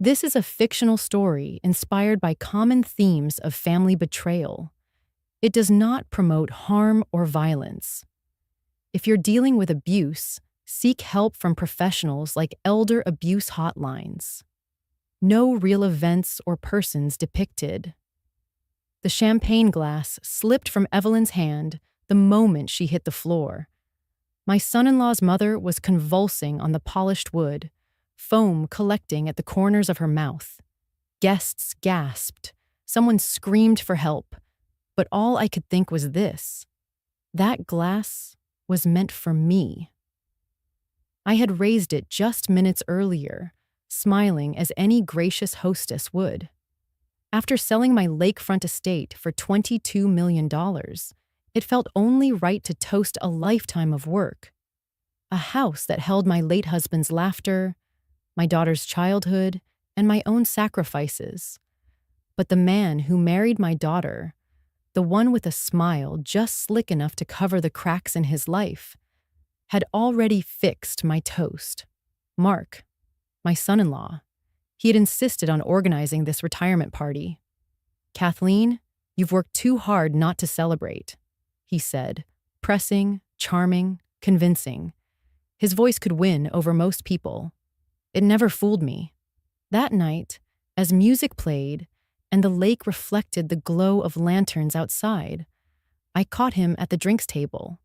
This is a fictional story inspired by common themes of family betrayal. It does not promote harm or violence. If you're dealing with abuse, seek help from professionals like elder abuse hotlines. No real events or persons depicted. The champagne glass slipped from Evelyn's hand the moment she hit the floor. My son-in-law's mother was convulsing on the polished wood, foam collecting at the corners of her mouth. Guests gasped. Someone screamed for help. But all I could think was this: that glass was meant for me. I had raised it just minutes earlier, smiling as any gracious hostess would. After selling my lakefront estate for $22 million, it felt only right to toast a lifetime of work. A house that held my late husband's laughter, my daughter's childhood, and my own sacrifices. But the man who married my daughter, the one with a smile just slick enough to cover the cracks in his life, had already fixed my toast. Mark, my son-in-law. He had insisted on organizing this retirement party. "Kathleen, you've worked too hard not to celebrate," he said, pressing, charming, convincing. His voice could win over most people. It never fooled me. That night, as music played and the lake reflected the glow of lanterns outside, I caught him at the drinks table.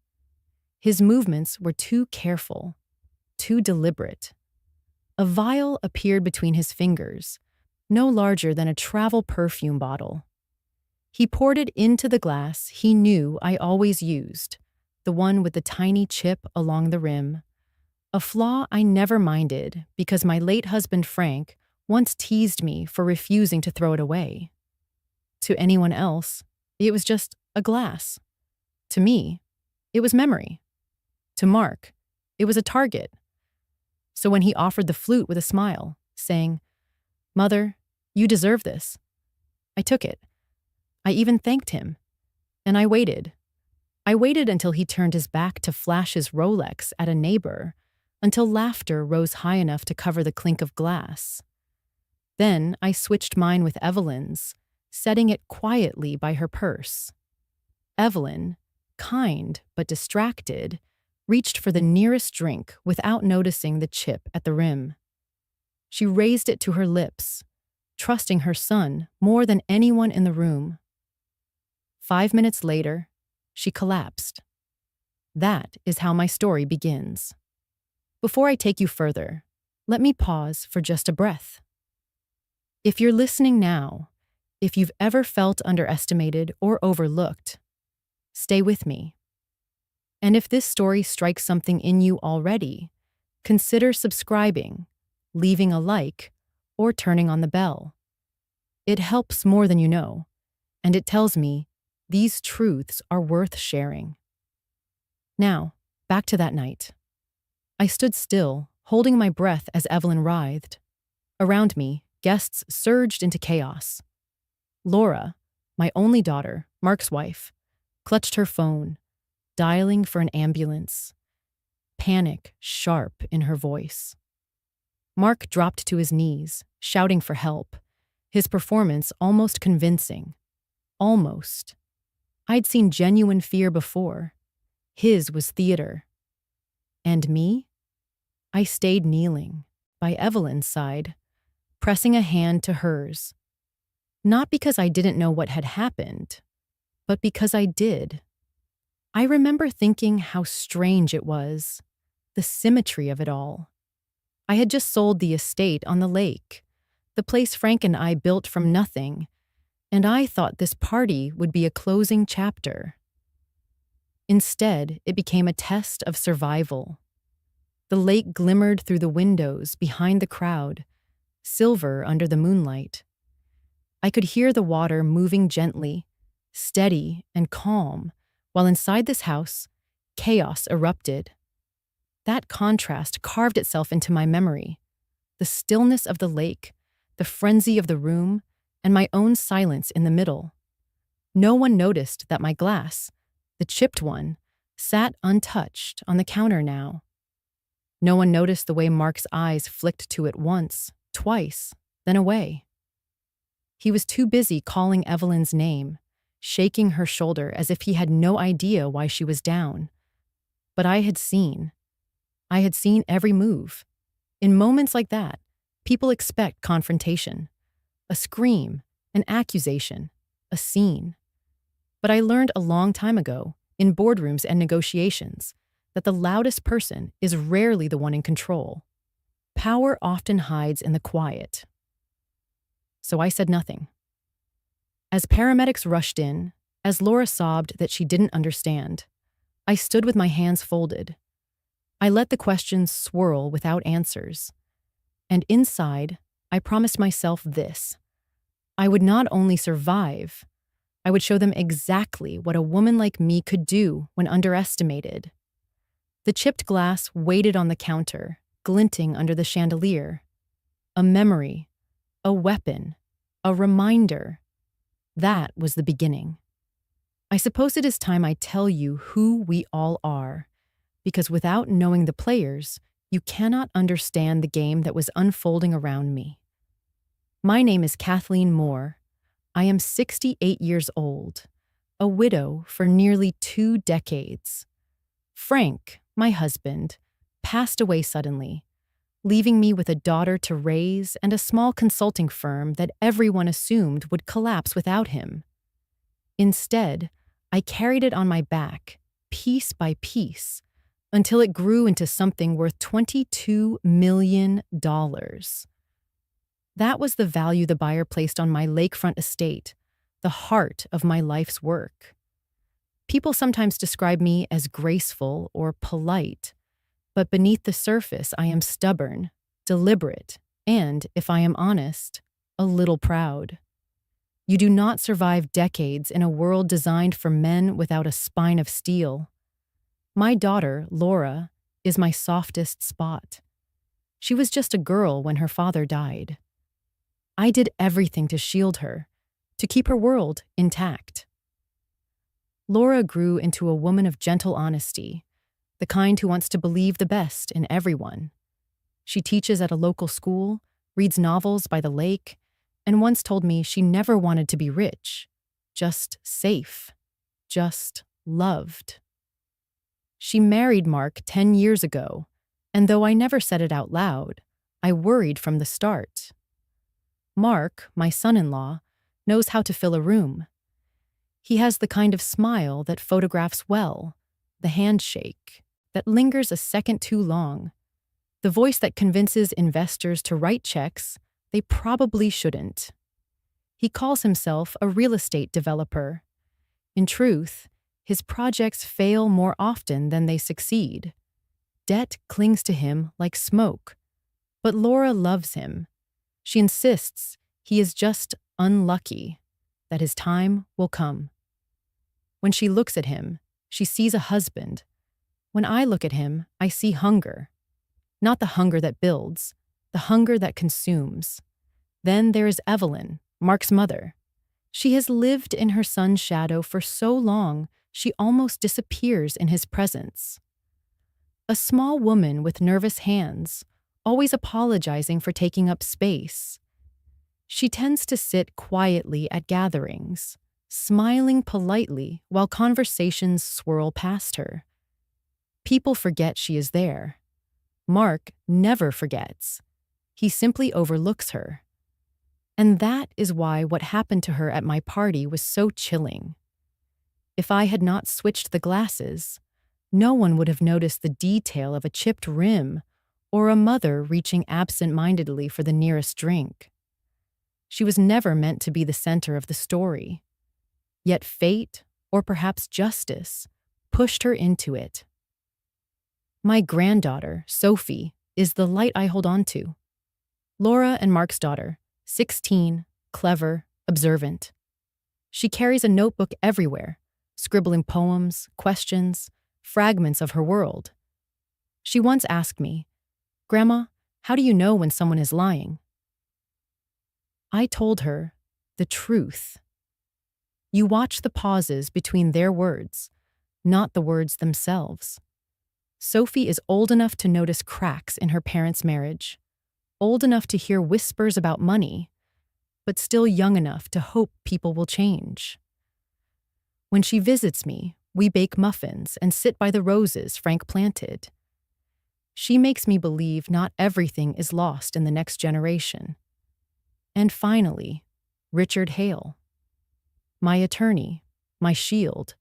His movements were too careful, too deliberate. A vial appeared between his fingers, no larger than a travel perfume bottle. He poured it into the glass he knew I always used, the one with the tiny chip along the rim. A flaw I never minded because my late husband Frank once teased me for refusing to throw it away. To anyone else, it was just a glass. To me, it was memory. To Mark, it was a target. So when he offered the flute with a smile, saying, "Mother, you deserve this," I took it. I even thanked him. And I waited. I waited until he turned his back to flash his Rolex at a neighbor, until laughter rose high enough to cover the clink of glass. Then I switched mine with Evelyn's, setting it quietly by her purse. Evelyn, kind but distracted, reached for the nearest drink without noticing the chip at the rim. She raised it to her lips, trusting her son more than anyone in the room. 5 minutes later, she collapsed. That is how my story begins. Before I take you further, let me pause for just a breath. If you're listening now, if you've ever felt underestimated or overlooked, stay with me. And if this story strikes something in you already, consider subscribing, leaving a like, or turning on the bell. It helps more than you know, and it tells me these truths are worth sharing. Now, back to that night. I stood still, holding my breath as Evelyn writhed. Around me, guests surged into chaos. Laura, my only daughter, Mark's wife, clutched her phone, dialing for an ambulance. Panic sharp in her voice. Mark dropped to his knees, shouting for help, his performance almost convincing. Almost. I'd seen genuine fear before. His was theater. And me? I stayed kneeling, by Evelyn's side, pressing a hand to hers. Not because I didn't know what had happened, but because I did. I remember thinking how strange it was, the symmetry of it all. I had just sold the estate on the lake, the place Frank and I built from nothing, and I thought this party would be a closing chapter. Instead, it became a test of survival. The lake glimmered through the windows behind the crowd, silver under the moonlight. I could hear the water moving gently, steady and calm, while inside this house, chaos erupted. That contrast carved itself into my memory. The stillness of the lake, the frenzy of the room, and my own silence in the middle. No one noticed that my glass, the chipped one, sat untouched on the counter now. No one noticed the way Mark's eyes flicked to it once, twice, then away. He was too busy calling Evelyn's name, shaking her shoulder as if he had no idea why she was down. But I had seen. I had seen every move. In moments like that, people expect confrontation, a scream, an accusation, a scene. But I learned a long time ago, in boardrooms and negotiations, that the loudest person is rarely the one in control. Power often hides in the quiet. So I said nothing. As paramedics rushed in, as Laura sobbed that she didn't understand, I stood with my hands folded. I let the questions swirl without answers. And inside, I promised myself this. I would not only survive, I would show them exactly what a woman like me could do when underestimated. The chipped glass waited on the counter, glinting under the chandelier. A memory, a weapon, a reminder. That was the beginning. I suppose it is time I tell you who we all are, because without knowing the players, you cannot understand the game that was unfolding around me. My name is Kathleen Moore. I am 68 years old, a widow for nearly 2 decades. Frank, my husband, passed away suddenly, leaving me with a daughter to raise and a small consulting firm that everyone assumed would collapse without him. Instead, I carried it on my back, piece by piece, until it grew into something worth $22 million. That was the value the buyer placed on my lakefront estate, the heart of my life's work. People sometimes describe me as graceful or polite, but beneath the surface I am stubborn, deliberate, and, if I am honest, a little proud. You do not survive decades in a world designed for men without a spine of steel. My daughter, Laura, is my softest spot. She was just a girl when her father died. I did everything to shield her, to keep her world intact. Laura grew into a woman of gentle honesty, the kind who wants to believe the best in everyone. She teaches at a local school, reads novels by the lake, and once told me she never wanted to be rich, just safe, just loved. She married Mark 10 years ago, and though I never said it out loud, I worried from the start. Mark, my son-in-law, knows how to fill a room. He has the kind of smile that photographs well, the handshake that lingers a second too long, the voice that convinces investors to write checks they probably shouldn't. He calls himself a real estate developer. In truth, his projects fail more often than they succeed. Debt clings to him like smoke. But Laura loves him. She insists he is just unlucky, that his time will come. When she looks at him, she sees a husband. When I look at him, I see hunger. Not the hunger that builds, the hunger that consumes. Then there is Evelyn, Mark's mother. She has lived in her son's shadow for so long, she almost disappears in his presence. A small woman with nervous hands, always apologizing for taking up space. She tends to sit quietly at gatherings, smiling politely while conversations swirl past her. People forget she is there. Mark never forgets. He simply overlooks her. And that is why what happened to her at my party was so chilling. If I had not switched the glasses, no one would have noticed the detail of a chipped rim or a mother reaching absent-mindedly for the nearest drink. She was never meant to be the center of the story. Yet fate, or perhaps justice, pushed her into it. My granddaughter, Sophie, is the light I hold on to. Laura and Mark's daughter, 16, clever, observant. She carries a notebook everywhere, scribbling poems, questions, fragments of her world. She once asked me, "Grandma, how do you know when someone is lying?" I told her the truth. You watch the pauses between their words, not the words themselves. Sophie is old enough to notice cracks in her parents' marriage. old enough to hear whispers about money, but still young enough to hope people will change. When she visits me, we bake muffins and sit by the roses Frank planted. She makes me believe not everything is lost in the next generation. And finally, Richard Hale. My attorney, my shield,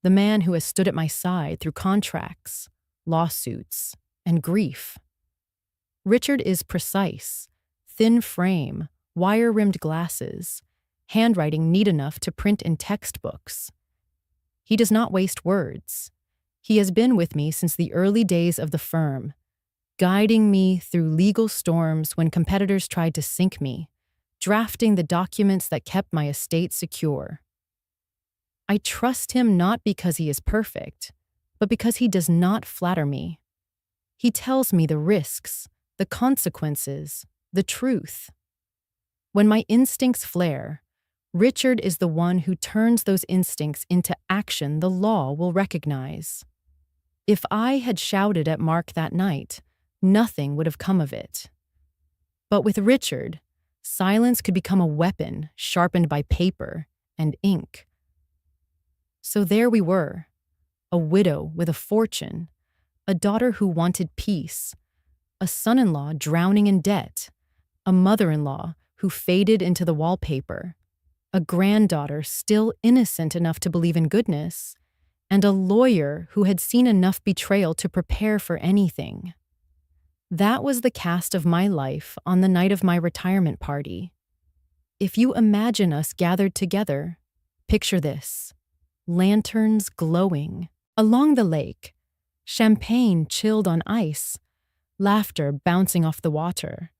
the man who has stood at my side through contracts, lawsuits, and grief. Richard is precise, thin frame, wire-rimmed glasses, handwriting neat enough to print in textbooks. He does not waste words. He has been with me since the early days of the firm, guiding me through legal storms when competitors tried to sink me, drafting the documents that kept my estate secure. I trust him not because he is perfect, but because he does not flatter me. He tells me the risks, the consequences, the truth. When my instincts flare, Richard is the one who turns those instincts into action the law will recognize. If I had shouted at Mark that night, nothing would have come of it. But with Richard, silence could become a weapon sharpened by paper and ink. So there we were, a widow with a fortune, a daughter who wanted peace, a son-in-law drowning in debt, a mother-in-law who faded into the wallpaper, a granddaughter still innocent enough to believe in goodness, and a lawyer who had seen enough betrayal to prepare for anything. That was the cast of my life on the night of my retirement party. If you imagine us gathered together, picture this: lanterns glowing along the lake, champagne chilled on ice, laughter bouncing off the water.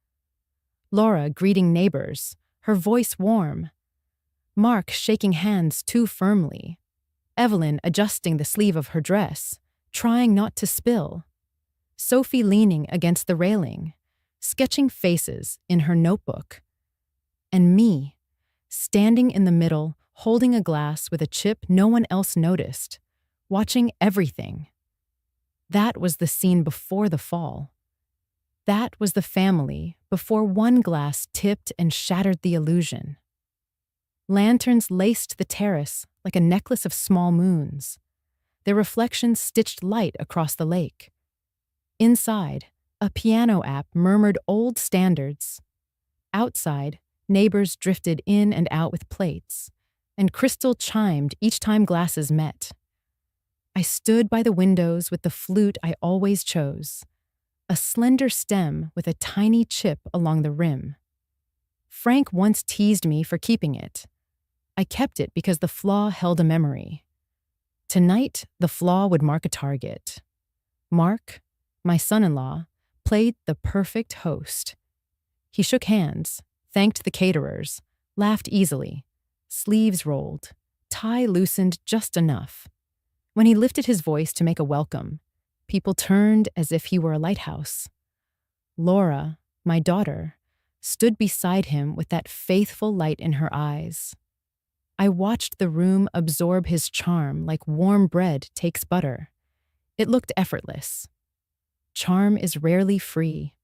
Laura greeting neighbors, her voice warm. Mark shaking hands too firmly. Evelyn adjusting the sleeve of her dress, trying not to spill. Sophie leaning against the railing, sketching faces in her notebook. And me, standing in the middle, holding a glass with a chip no one else noticed, watching everything. That was the scene before the fall. That was the family before one glass tipped and shattered the illusion. Lanterns laced the terrace like a necklace of small moons, their reflections stitched light across the lake. Inside, a piano app murmured old standards. Outside, neighbors drifted in and out with plates, and crystal chimed each time glasses met. I stood by the windows with the flute I always chose, a slender stem with a tiny chip along the rim. Frank once teased me for keeping it. I kept it because the flaw held a memory. Tonight, the flaw would mark a target. Mark, my son-in-law, played the perfect host. He shook hands, thanked the caterers, laughed easily, sleeves rolled, tie loosened just enough. When he lifted his voice to make a welcome, people turned as if he were a lighthouse. Laura, my daughter, stood beside him with that faithful light in her eyes. I watched the room absorb his charm like warm bread takes butter. It looked effortless. Charm is rarely free.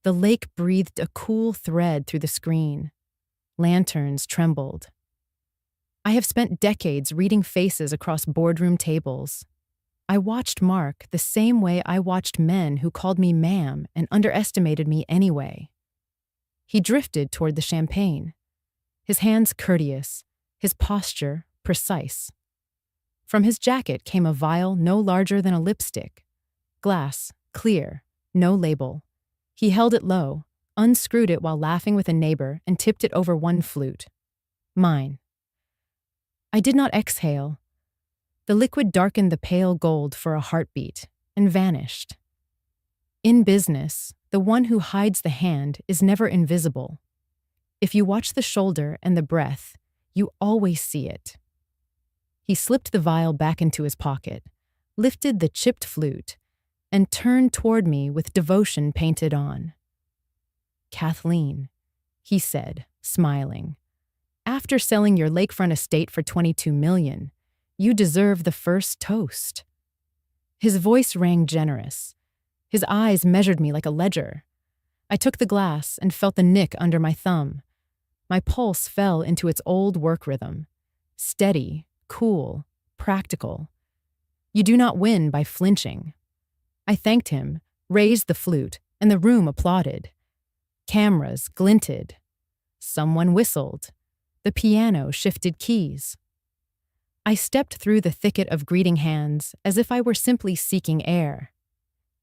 The lake breathed a cool thread through the screen. Lanterns trembled. I have spent decades reading faces across boardroom tables. I watched Mark the same way I watched men who called me ma'am and underestimated me anyway. He drifted toward the champagne, his hands courteous, his posture precise. From his jacket came a vial no larger than a lipstick. Glass, clear, no label. He held it low, unscrewed it while laughing with a neighbor, and tipped it over one flute. Mine. I did not exhale. The liquid darkened the pale gold for a heartbeat and vanished. In business, the one who hides the hand is never invisible. If you watch the shoulder and the breath, you always see it. He slipped the vial back into his pocket, lifted the chipped flute, and turned toward me with devotion painted on. Kathleen, he said, smiling, after selling your lakefront estate for $22 million, you deserve the first toast. His voice rang generous. His eyes measured me like a ledger. I took the glass and felt the nick under my thumb. My pulse fell into its old work rhythm. Steady, cool, practical. You do not win by flinching. I thanked him, raised the flute, and the room applauded. Cameras glinted. Someone whistled. The piano shifted keys. I stepped through the thicket of greeting hands as if I were simply seeking air.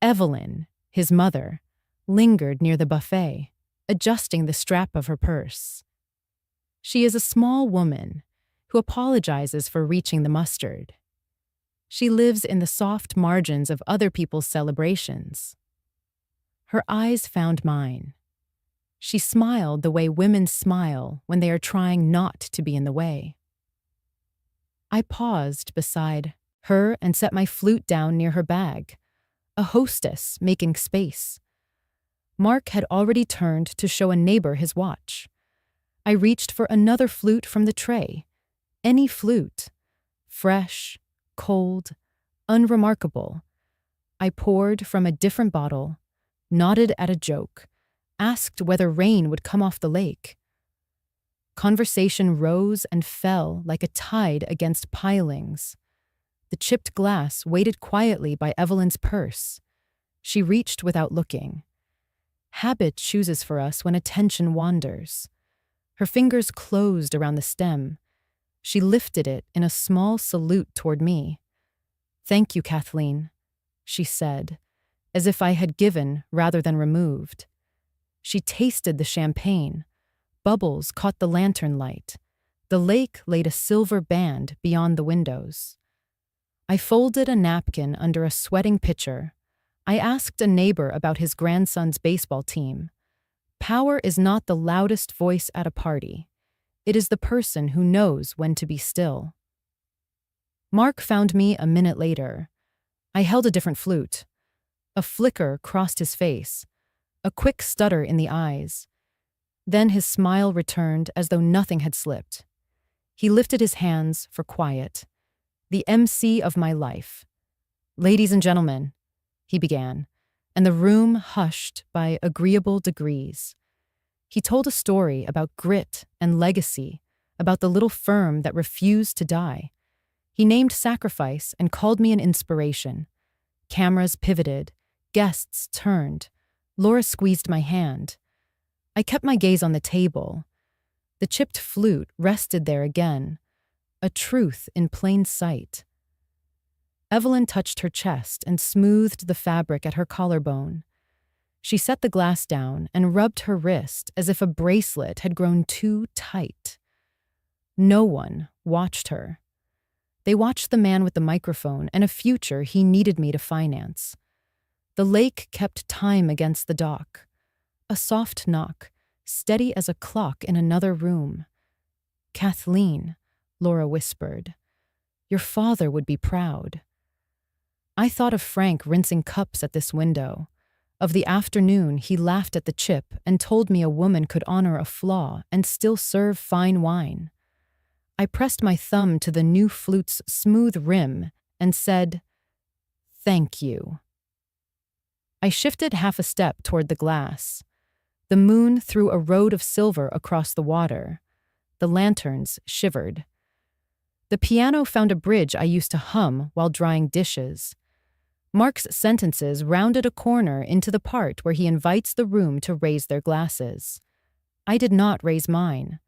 Evelyn, his mother, lingered near the buffet, adjusting the strap of her purse. She is a small woman who apologizes for reaching the mustard. She lives in the soft margins of other people's celebrations. Her eyes found mine. She smiled the way women smile when they are trying not to be in the way. I paused beside her and set my flute down near her bag, a hostess making space. Mark had already turned to show a neighbor his watch. I reached for another flute from the tray. Any flute. Fresh, cold, unremarkable. I poured from a different bottle, nodded at a joke, asked whether rain would come off the lake. Conversation rose and fell like a tide against pilings. The chipped glass waited quietly by Evelyn's purse. She reached without looking. Habit chooses for us when attention wanders. Her fingers closed around the stem. She lifted it in a small salute toward me. "Thank you, Kathleen," she said, as if I had given rather than removed. She tasted the champagne. Bubbles caught the lantern light. The lake laid a silver band beyond the windows. I folded a napkin under a sweating pitcher. I asked a neighbor about his grandson's baseball team. Power is not the loudest voice at a party. It is the person who knows when to be still. Mark found me a minute later. I held a different flute. A flicker crossed his face, a quick stutter in the eyes. Then his smile returned as though nothing had slipped. He lifted his hands for quiet. "The MC of my life. Ladies and gentlemen," he began, and the room hushed by agreeable degrees. He told a story about grit and legacy, about the little firm that refused to die. He named sacrifice and called me an inspiration. Cameras pivoted. Guests turned. Laura squeezed my hand. I kept my gaze on the table. The chipped flute rested there again, a truth in plain sight. Evelyn touched her chest and smoothed the fabric at her collarbone. She set the glass down and rubbed her wrist as if a bracelet had grown too tight. No one watched her. They watched the man with the microphone and a future he needed me to finance. The lake kept time against the dock. A soft knock, steady as a clock in another room. "Kathleen," Laura whispered. "Your father would be proud." I thought of Frank rinsing cups at this window, of the afternoon he laughed at the chip and told me a woman could honor a flaw and still serve fine wine. I pressed my thumb to the new flute's smooth rim and said, "Thank you." I shifted half a step toward the glass. The moon threw a road of silver across the water. The lanterns shivered. The piano found a bridge I used to hum while drying dishes. Mark's sentences rounded a corner into the part where he invites the room to raise their glasses. I did not raise mine.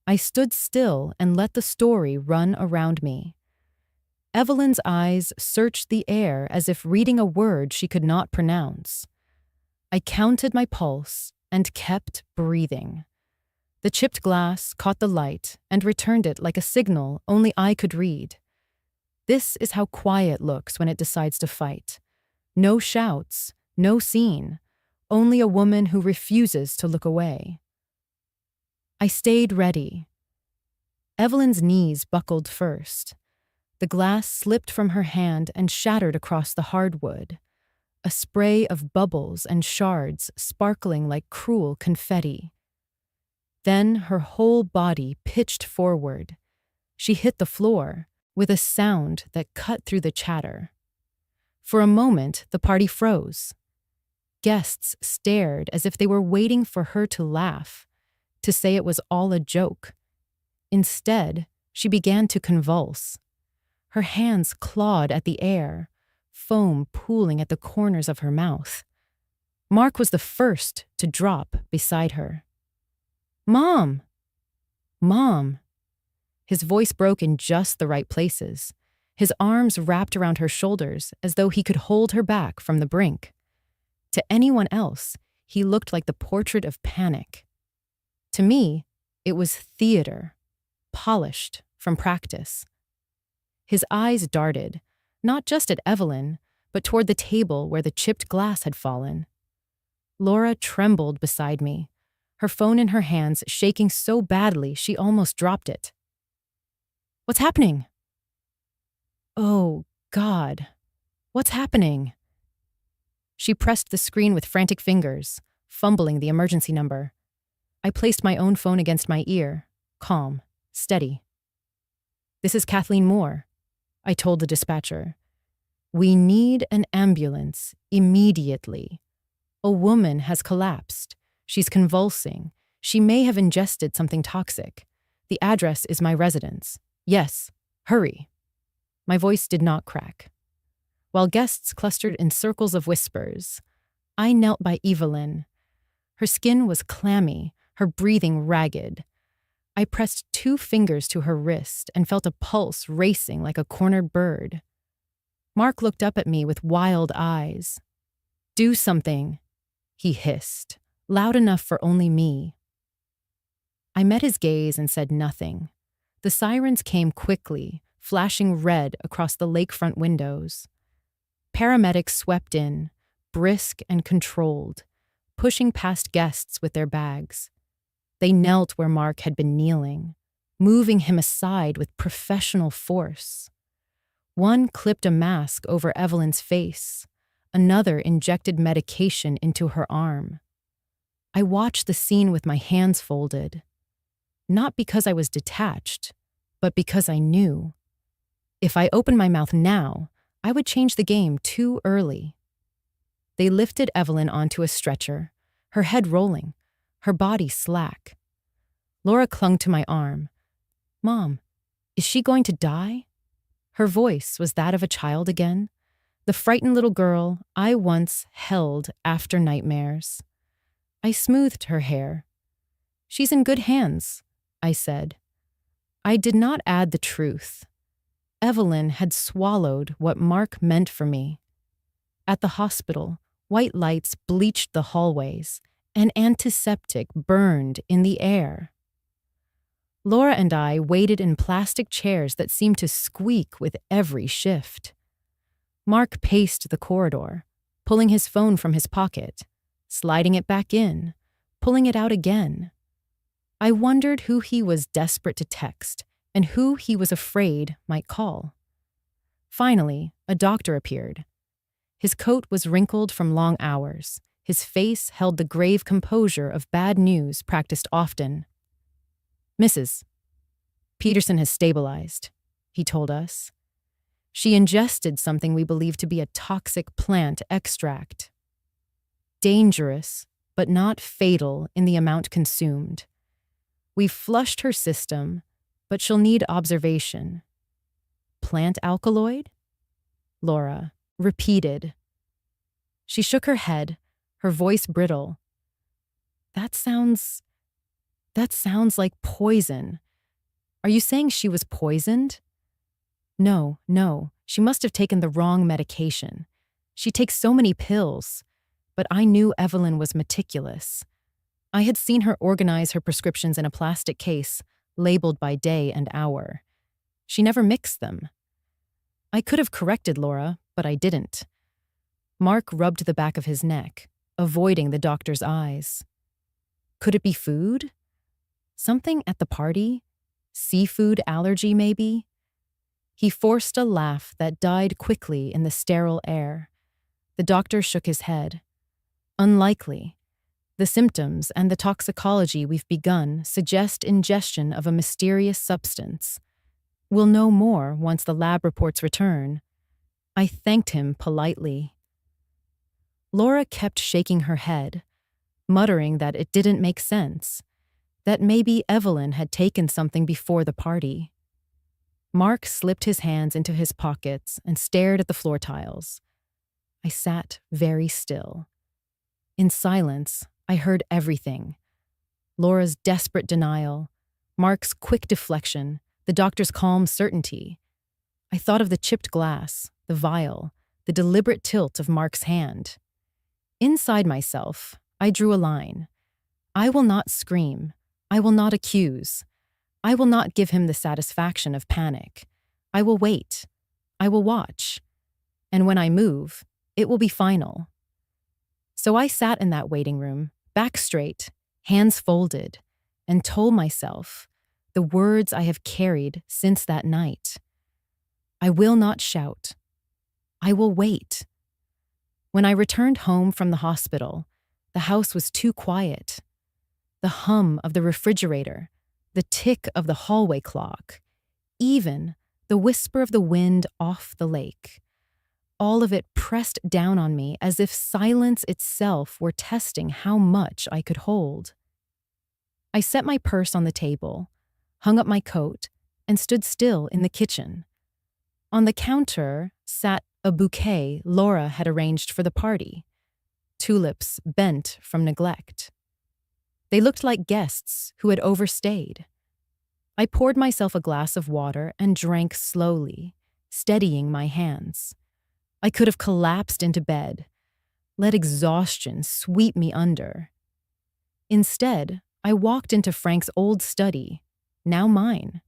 I stood still and let the story run around me. Evelyn's eyes searched the air as if reading a word she could not pronounce. I counted my pulse and kept breathing. The chipped glass caught the light and returned it like a signal only I could read. This is how quiet looks when it decides to fight. No shouts, no scene, only a woman who refuses to look away. I stayed ready. Evelyn's knees buckled first. The glass slipped from her hand and shattered across the hardwood, a spray of bubbles and shards sparkling like cruel confetti. Then her whole body pitched forward. She hit the floor with a sound that cut through the chatter. For a moment, the party froze. Guests stared as if they were waiting for her to laugh, to say it was all a joke. Instead, she began to convulse. Her hands clawed at the air, foam pooling at the corners of her mouth. Mark was the first to drop beside her. "Mom! Mom!" His voice broke in just the right places. His arms wrapped around her shoulders as though he could hold her back from the brink. To anyone else, he looked like the portrait of panic. To me, it was theater, polished from practice. His eyes darted, not just at Evelyn, but toward the table where the chipped glass had fallen. Laura trembled beside me, her phone in her hands shaking so badly she almost dropped it. "What's happening?" "Oh, God. What's happening?" She pressed the screen with frantic fingers, fumbling the emergency number. I placed my own phone against my ear, calm, steady. "This is Kathleen Moore," I told the dispatcher. "We need an ambulance immediately. A woman has collapsed. She's convulsing. She may have ingested something toxic. The address is my residence. Yes, hurry." My voice did not crack. While guests clustered in circles of whispers, I knelt by Evelyn. Her skin was clammy, her breathing ragged. I pressed 2 fingers to her wrist and felt a pulse racing like a cornered bird. Mark looked up at me with wild eyes. "Do something," he hissed, loud enough for only me. I met his gaze and said nothing. The sirens came quickly, flashing red across the lakefront windows. Paramedics swept in, brisk and controlled, pushing past guests with their bags. They knelt where Mark had been kneeling, moving him aside with professional force. One clipped a mask over Evelyn's face. Another injected medication into her arm. I watched the scene with my hands folded. Not because I was detached, but because I knew. If I opened my mouth now, I would change the game too early. They lifted Evelyn onto a stretcher, her head rolling, her body slack. Laura clung to my arm. "Mom, is she going to die?" Her voice was that of a child again, the frightened little girl I once held after nightmares. I smoothed her hair. "She's in good hands," I said. I did not add the truth. Evelyn had swallowed what Mark meant for me. At the hospital, white lights bleached the hallways, and antiseptic burned in the air. Laura and I waited in plastic chairs that seemed to squeak with every shift. Mark paced the corridor, pulling his phone from his pocket, sliding it back in, pulling it out again. I wondered who he was desperate to text and who he was afraid might call. Finally, a doctor appeared. His coat was wrinkled from long hours. His face held the grave composure of bad news practiced often. "Mrs. Peterson has stabilized," he told us. "She ingested something we believe to be a toxic plant extract. Dangerous, but not fatal in the amount consumed. We've flushed her system, but she'll need observation." "Plant alkaloid?" Laura repeated. She shook her head, her voice brittle. That sounds like poison. Are you saying she was poisoned?" No, she must have taken the wrong medication. She takes so many pills, but I knew Evelyn was meticulous. I had seen her organize her prescriptions in a plastic case, labeled by day and hour. She never mixed them. I could have corrected Laura, but I didn't. Mark rubbed the back of his neck, avoiding the doctor's eyes. Could it be food? Something at the party? Seafood allergy, maybe? He forced a laugh that died quickly in the sterile air. The doctor shook his head. Unlikely. The symptoms and the toxicology we've begun suggest ingestion of a mysterious substance. We'll know more once the lab reports return. I thanked him politely. Laura kept shaking her head, muttering that it didn't make sense, that maybe Evelyn had taken something before the party. Mark slipped his hands into his pockets and stared at the floor tiles. I sat very still. In silence, I heard everything. Laura's desperate denial, Mark's quick deflection, the doctor's calm certainty. I thought of the chipped glass, the vial, the deliberate tilt of Mark's hand. Inside myself, I drew a line. I will not scream. I will not accuse. I will not give him the satisfaction of panic. I will wait. I will watch. And when I move, it will be final. So I sat in that waiting room, back straight, hands folded, and told myself the words I have carried since that night. I will not shout. I will wait. When I returned home from the hospital, the house was too quiet. The hum of the refrigerator, the tick of the hallway clock, even the whisper of the wind off the lake. All of it pressed down on me as if silence itself were testing how much I could hold. I set my purse on the table, hung up my coat, and stood still in the kitchen. On the counter sat a bouquet Laura had arranged for the party, tulips bent from neglect. They looked like guests who had overstayed. I poured myself a glass of water and drank slowly, steadying my hands. I could have collapsed into bed, let exhaustion sweep me under. Instead, I walked into Frank's old study, now mine.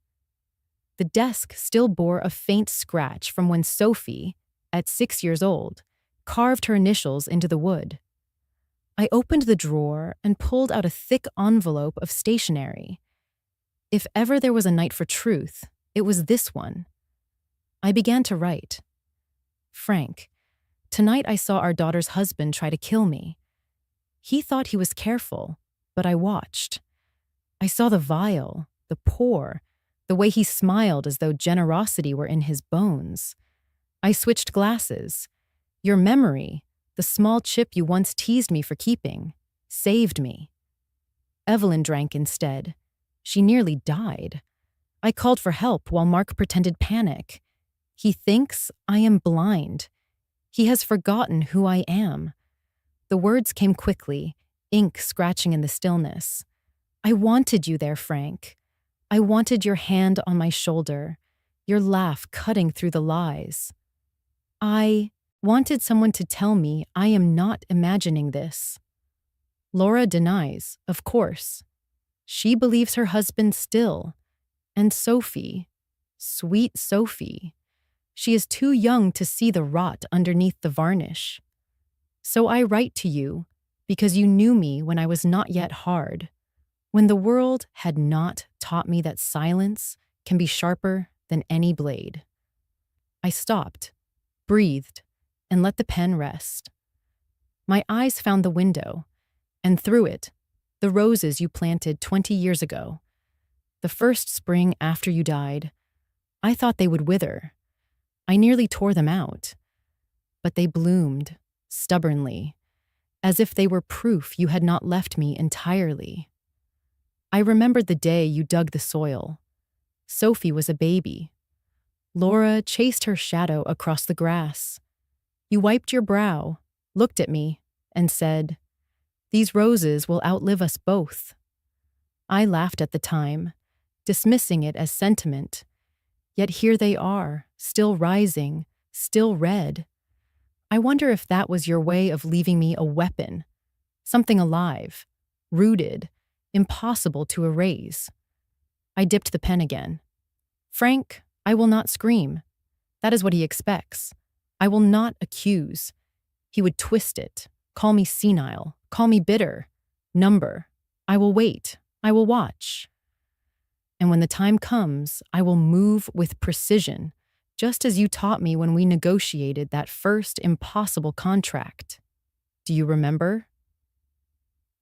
The desk still bore a faint scratch from when Sophie, at 6 years old, carved her initials into the wood. I opened the drawer and pulled out a thick envelope of stationery. If ever there was a night for truth, it was this one. I began to write. Frank, tonight I saw our daughter's husband try to kill me. He thought he was careful, but I watched. I saw the vial, the pour, the way he smiled as though generosity were in his bones. I switched glasses. Your memory, the small chip you once teased me for keeping, saved me. Evelyn drank instead. She nearly died. I called for help while Mark pretended panic. He thinks I am blind. He has forgotten who I am. The words came quickly, ink scratching in the stillness. I wanted you there, Frank. I wanted your hand on my shoulder, your laugh cutting through the lies. I wanted someone to tell me I am not imagining this. Laura denies, of course. She believes her husband still. And Sophie, sweet Sophie, she is too young to see the rot underneath the varnish. So I write to you because you knew me when I was not yet hard, when the world had not taught me that silence can be sharper than any blade. I stopped, breathed, and let the pen rest. My eyes found the window, and through it, the roses you planted 20 years ago. The first spring after you died, I thought they would wither. I nearly tore them out. But they bloomed, stubbornly, as if they were proof you had not left me entirely. I remembered the day you dug the soil. Sophie was a baby. Laura chased her shadow across the grass. You wiped your brow, looked at me, and said, "These roses will outlive us both." I laughed at the time, dismissing it as sentiment. Yet here they are, still rising, still red. I wonder if that was your way of leaving me a weapon, something alive, rooted, impossible to erase. I dipped the pen again. Frank, I will not scream. That is what he expects. I will not accuse. He would twist it, call me senile, call me bitter, number. I will wait. I will watch. And when the time comes, I will move with precision, just as you taught me when we negotiated that first impossible contract. Do you remember?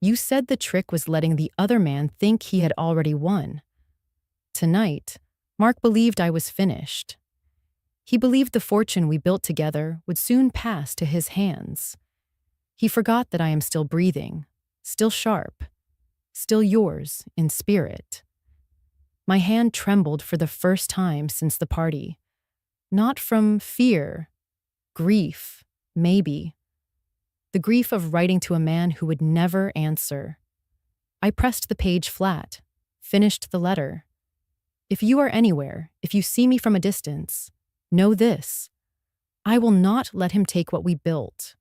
You said the trick was letting the other man think he had already won. Tonight, Mark believed I was finished. He believed the fortune we built together would soon pass to his hands. He forgot that I am still breathing, still sharp, still yours in spirit. My hand trembled for the first time since the party. Not from fear, grief, maybe. The grief of writing to a man who would never answer. I pressed the page flat, finished the letter. If you are anywhere, if you see me from a distance, know this. I will not let him take what we built.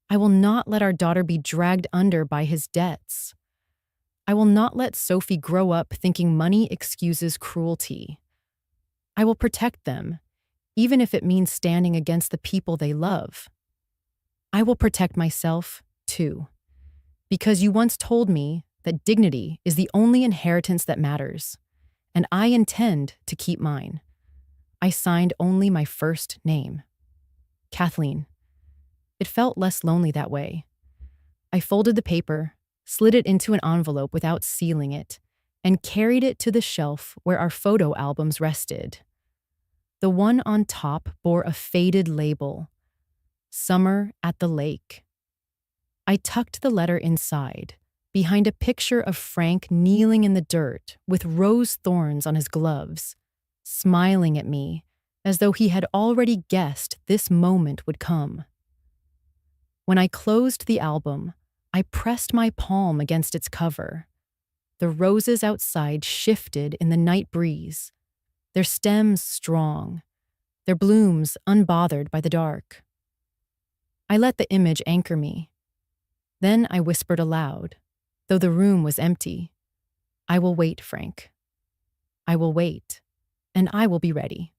I will not let our daughter be dragged under by his debts. I will not let Sophie grow up thinking money excuses cruelty. I will protect them, even if it means standing against the people they love. I will protect myself, too, because you once told me that dignity is the only inheritance that matters, and I intend to keep mine. I signed only my first name, Kathleen. It felt less lonely that way. I folded the paper, slid it into an envelope without sealing it, and carried it to the shelf where our photo albums rested. The one on top bore a faded label, Summer at the Lake. I tucked the letter inside, behind a picture of Frank kneeling in the dirt with rose thorns on his gloves, smiling at me as though he had already guessed this moment would come. When I closed the album, I pressed my palm against its cover. The roses outside shifted in the night breeze, their stems strong, their blooms unbothered by the dark. I let the image anchor me. Then I whispered aloud, though the room was empty, I will wait, Frank. I will wait, and I will be ready.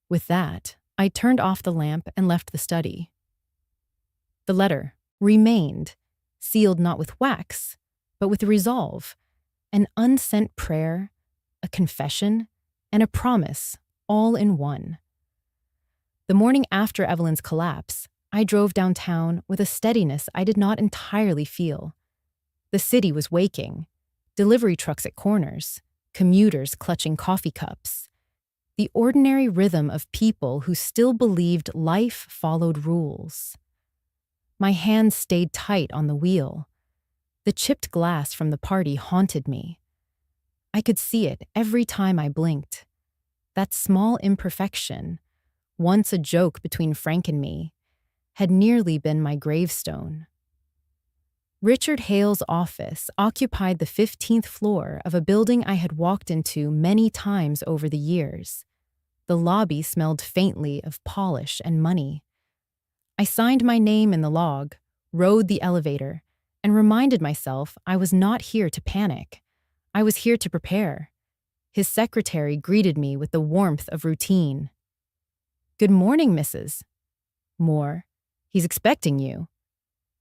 With that, I turned off the lamp and left the study. The letter remained, sealed not with wax, but with resolve, an unsent prayer, a confession, and a promise, all in one. The morning after Evelyn's collapse, I drove downtown with a steadiness I did not entirely feel. The city was waking, delivery trucks at corners, commuters clutching coffee cups. The ordinary rhythm of people who still believed life followed rules. My hands stayed tight on the wheel. The chipped glass from the party haunted me. I could see it every time I blinked. That small imperfection, once a joke between Frank and me, had nearly been my gravestone. Richard Hale's office occupied the 15th floor of a building I had walked into many times over the years. The lobby smelled faintly of polish and money. I signed my name in the log, rode the elevator, and reminded myself I was not here to panic. I was here to prepare. His secretary greeted me with the warmth of routine. "Good morning, Mrs. Moore. He's expecting you."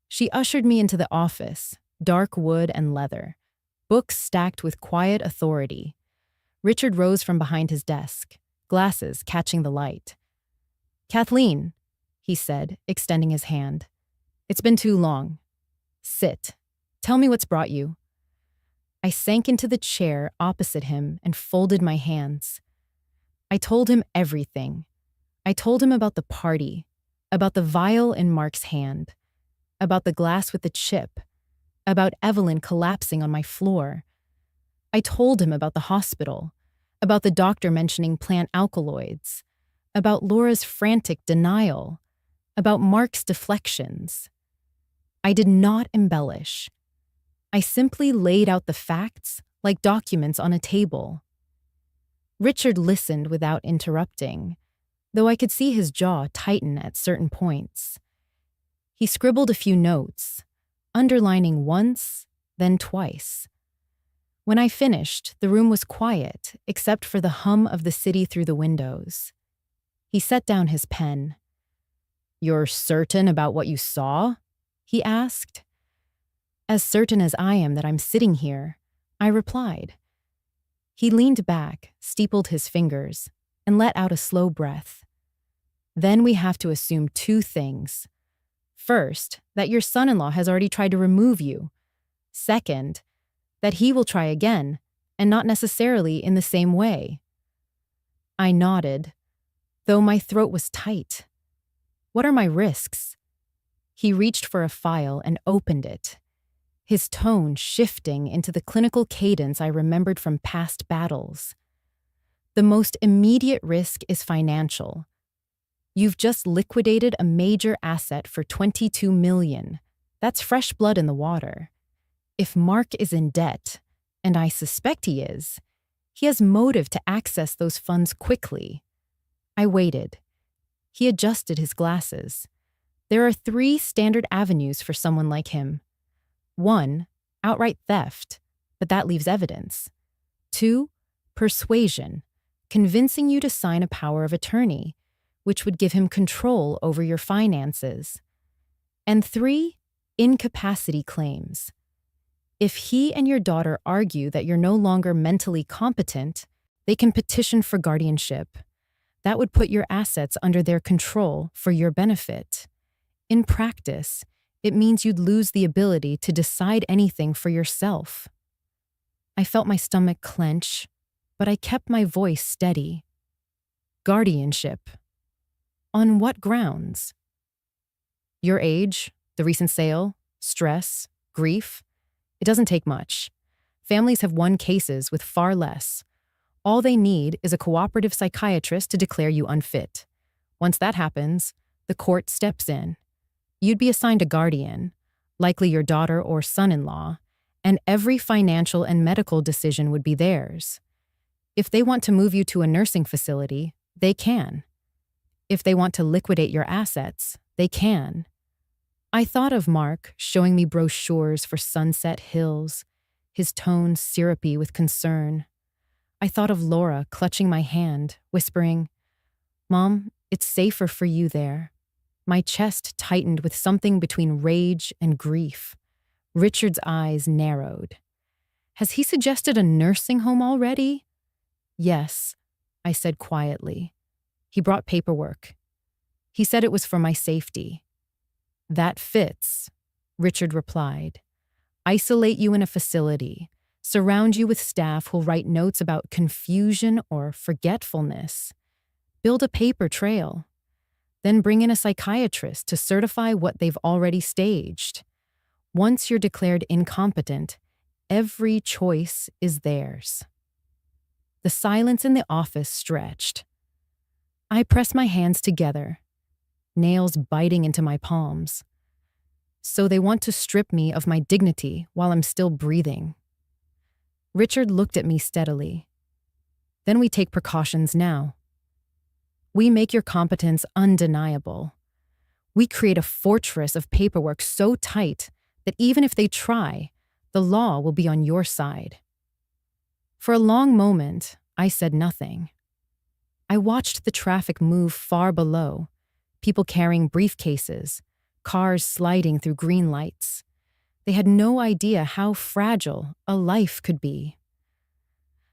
She ushered me into the office, dark wood and leather, books stacked with quiet authority. Richard rose from behind his desk, glasses catching the light. "Kathleen," he said, extending his hand. "It's been too long. Sit. Tell me what's brought you." I sank into the chair opposite him and folded my hands. I told him everything. I told him about the party, about the vial in Mark's hand, about the glass with the chip, about Evelyn collapsing on my floor. I told him about the hospital, about the doctor mentioning plant alkaloids, about Laura's frantic denial, about Mark's deflections. I did not embellish. I simply laid out the facts like documents on a table. Richard listened without interrupting, though I could see his jaw tighten at certain points. He scribbled a few notes, underlining once, then twice. When I finished, the room was quiet, except for the hum of the city through the windows. He set down his pen. "You're certain about what you saw?" he asked. "As certain as I am that I'm sitting here," I replied. He leaned back, steepled his fingers, and let out a slow breath. "Then we have to assume two things. First, that your son-in-law has already tried to remove you. Second, that he will try again, and not necessarily in the same way." I nodded, though my throat was tight. "What are my risks?" He reached for a file and opened it, his tone shifting into the clinical cadence I remembered from past battles. The most immediate risk is financial. You've just liquidated a major asset for $22 million. That's fresh blood in the water. If Mark is in debt, and I suspect he has motive to access those funds quickly. I waited. He adjusted his glasses. There are 3 standard avenues for someone like him. 1, outright theft, but that leaves evidence. 2, persuasion, convincing you to sign a power of attorney, which would give him control over your finances. And 3, incapacity claims. If he and your daughter argue that you're no longer mentally competent, they can petition for guardianship. That would put your assets under their control for your benefit. In practice, it means you'd lose the ability to decide anything for yourself. I felt my stomach clench, but I kept my voice steady. Guardianship. On what grounds? Your age, the recent sale, stress, grief. It doesn't take much. Families have won cases with far less. All they need is a cooperative psychiatrist to declare you unfit. Once that happens, the court steps in. You'd be assigned a guardian, likely your daughter or son-in-law, and every financial and medical decision would be theirs. If they want to move you to a nursing facility, they can. If they want to liquidate your assets, they can. I thought of Mark showing me brochures for Sunset Hills, his tone syrupy with concern. I thought of Laura clutching my hand, whispering, "Mom, it's safer for you there." My chest tightened with something between rage and grief. Richard's eyes narrowed. Has he suggested a nursing home already? Yes, I said quietly. He brought paperwork. He said it was for my safety. That fits, Richard replied. Isolate you in a facility. Surround you with staff who'll write notes about confusion or forgetfulness. Build a paper trail. Then bring in a psychiatrist to certify what they've already staged. Once you're declared incompetent, every choice is theirs. The silence in the office stretched. I pressed my hands together, nails biting into my palms. So they want to strip me of my dignity while I'm still breathing. Richard looked at me steadily. Then we take precautions now. We make your competence undeniable. We create a fortress of paperwork so tight that even if they try, the law will be on your side. For a long moment, I said nothing. I watched the traffic move far below, people carrying briefcases, cars sliding through green lights. They had no idea how fragile a life could be.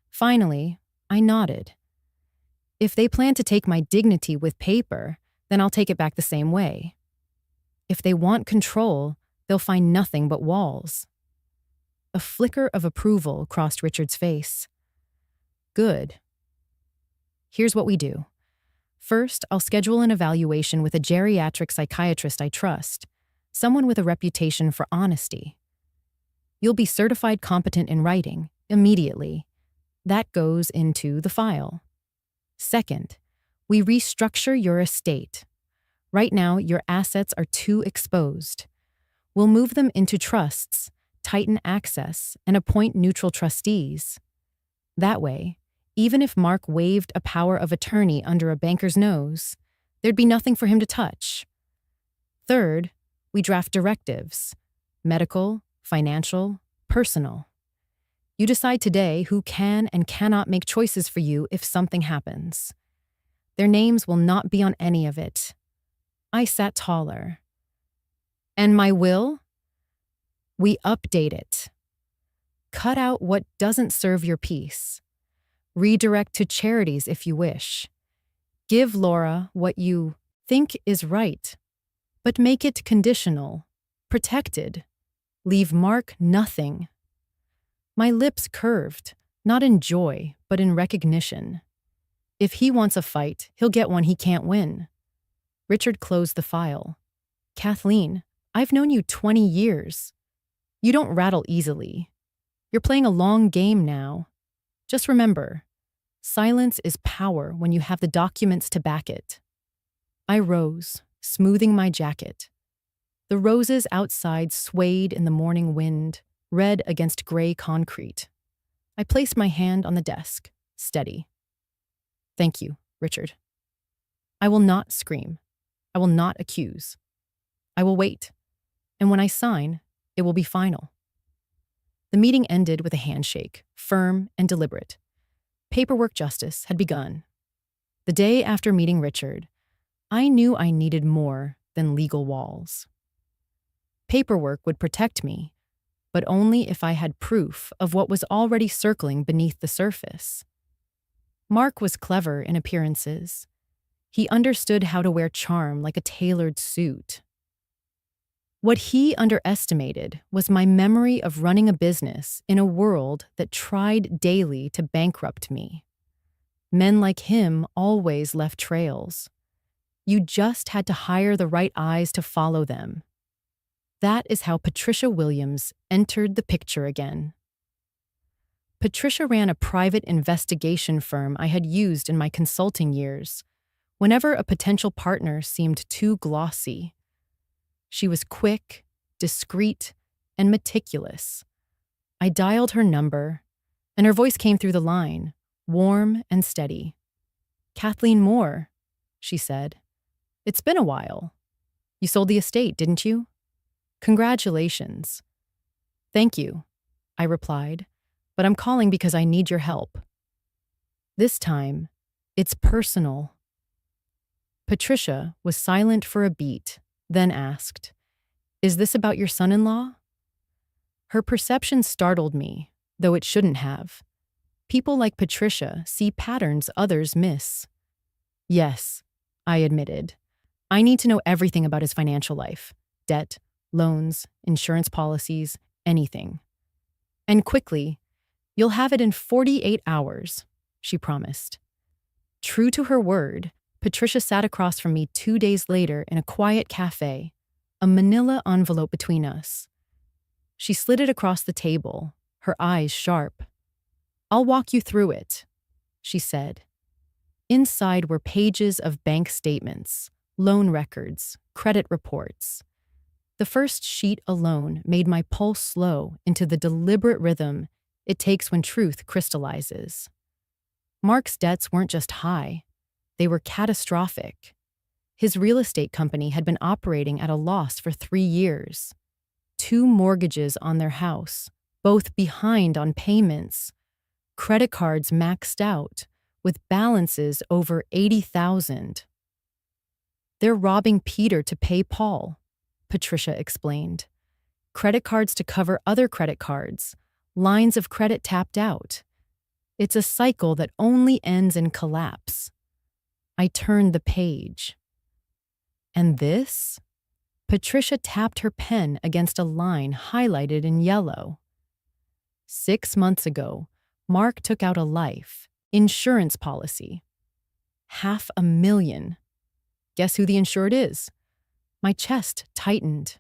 Finally, I nodded. If they plan to take my dignity with paper, then I'll take it back the same way. If they want control, they'll find nothing but walls. A flicker of approval crossed Richard's face. Good. Here's what we do. First, I'll schedule an evaluation with a geriatric psychiatrist I trust, someone with a reputation for honesty. You'll be certified competent in writing, immediately. That goes into the file. Second, we restructure your estate. Right now, your assets are too exposed. We'll move them into trusts, tighten access, and appoint neutral trustees. That way, even if Mark waived a power of attorney under a banker's nose, there'd be nothing for him to touch. Third, we draft directives: medical, financial, personal. You decide today who can and cannot make choices for you if something happens. Their names will not be on any of it. I sat taller. And my will? We update it. Cut out what doesn't serve your peace. Redirect to charities if you wish. Give Laura what you think is right, but make it conditional, protected. Leave Mark nothing. My lips curved, not in joy, but in recognition. If he wants a fight, he'll get one he can't win. Richard closed the file. Kathleen, I've known you 20 years. You don't rattle easily. You're playing a long game now. Just remember, silence is power when you have the documents to back it. I rose, smoothing my jacket. The roses outside swayed in the morning wind, red against gray concrete. I placed my hand on the desk, steady. Thank you, Richard. I will not scream. I will not accuse. I will wait. And when I sign, it will be final. The meeting ended with a handshake, firm and deliberate. Paperwork justice had begun. The day after meeting Richard, I knew I needed more than legal walls. Paperwork would protect me, but only if I had proof of what was already circling beneath the surface. Mark was clever in appearances. He understood how to wear charm like a tailored suit. What he underestimated was my memory of running a business in a world that tried daily to bankrupt me. Men like him always left trails. You just had to hire the right eyes to follow them. That is how Patricia Williams entered the picture again. Patricia ran a private investigation firm I had used in my consulting years, whenever a potential partner seemed too glossy. She was quick, discreet, and meticulous. I dialed her number, and her voice came through the line, warm and steady. "Kathleen Moore," she said. "It's been a while. You sold the estate, didn't you? Congratulations." "Thank you," I replied, "but I'm calling because I need your help." This time, it's personal. Patricia was silent for a beat, then asked, "Is this about your son-in-law?" Her perception startled me, though it shouldn't have. People like Patricia see patterns others miss. "Yes," I admitted. "I need to know everything about his financial life. Debt, loans, insurance policies, anything. And quickly. You'll have it in 48 hours, she promised. True to her word, Patricia sat across from me 2 days later in a quiet cafe, a manila envelope between us. She slid it across the table, her eyes sharp. "I'll walk you through it," she said. Inside were pages of bank statements, loan records, credit reports. The first sheet alone made my pulse slow into the deliberate rhythm it takes when truth crystallizes. Mark's debts weren't just high, they were catastrophic. His real estate company had been operating at a loss for 3 years. 2 mortgages on their house, both behind on payments. Credit cards maxed out, with balances over $80,000. "They're robbing Peter to pay Paul," Patricia explained. "Credit cards to cover other credit cards, lines of credit tapped out. It's a cycle that only ends in collapse." I turned the page. And this? Patricia tapped her pen against a line highlighted in yellow. 6 months ago, Mark took out a life insurance policy. $500,000. Guess who the insured is? My chest tightened.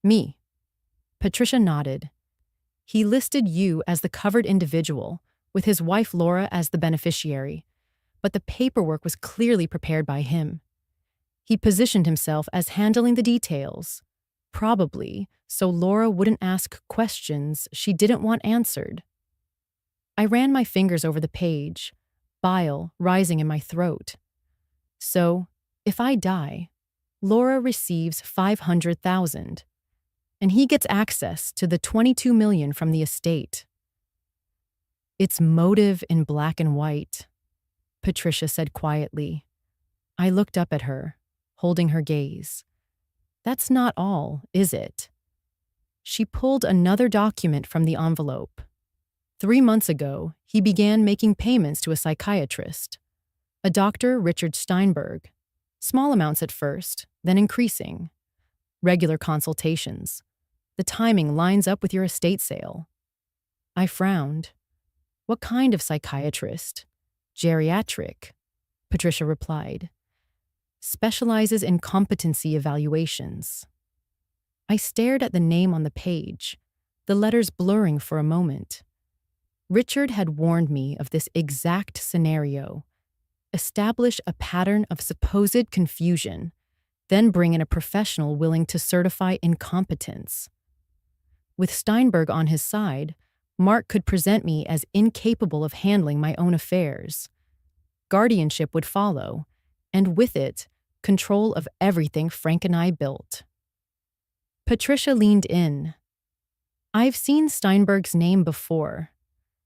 "Me." Patricia nodded. "He listed you as the covered individual, with his wife Laura as the beneficiary, but the paperwork was clearly prepared by him. He positioned himself as handling the details, probably so Laura wouldn't ask questions she didn't want answered." I ran my fingers over the page, bile rising in my throat. "So, if I die, Laura receives $500,000, and he gets access to the $22 million from the estate." "It's motive in black and white," Patricia said quietly. I looked up at her, holding her gaze. "That's not all, is it?" She pulled another document from the envelope. 3 months ago, he began making payments to a psychiatrist, a Dr. Richard Steinberg. Small amounts at first, then increasing. Regular consultations. The timing lines up with your estate sale. I frowned. "What kind of psychiatrist?" "Geriatric," Patricia replied. "Specializes in competency evaluations." I stared at the name on the page, the letters blurring for a moment. Richard had warned me of this exact scenario. Establish a pattern of supposed confusion, then bring in a professional willing to certify incompetence. With Steinberg on his side, Mark could present me as incapable of handling my own affairs. Guardianship would follow, and with it, control of everything Frank and I built. Patricia leaned in. I've seen Steinberg's name before.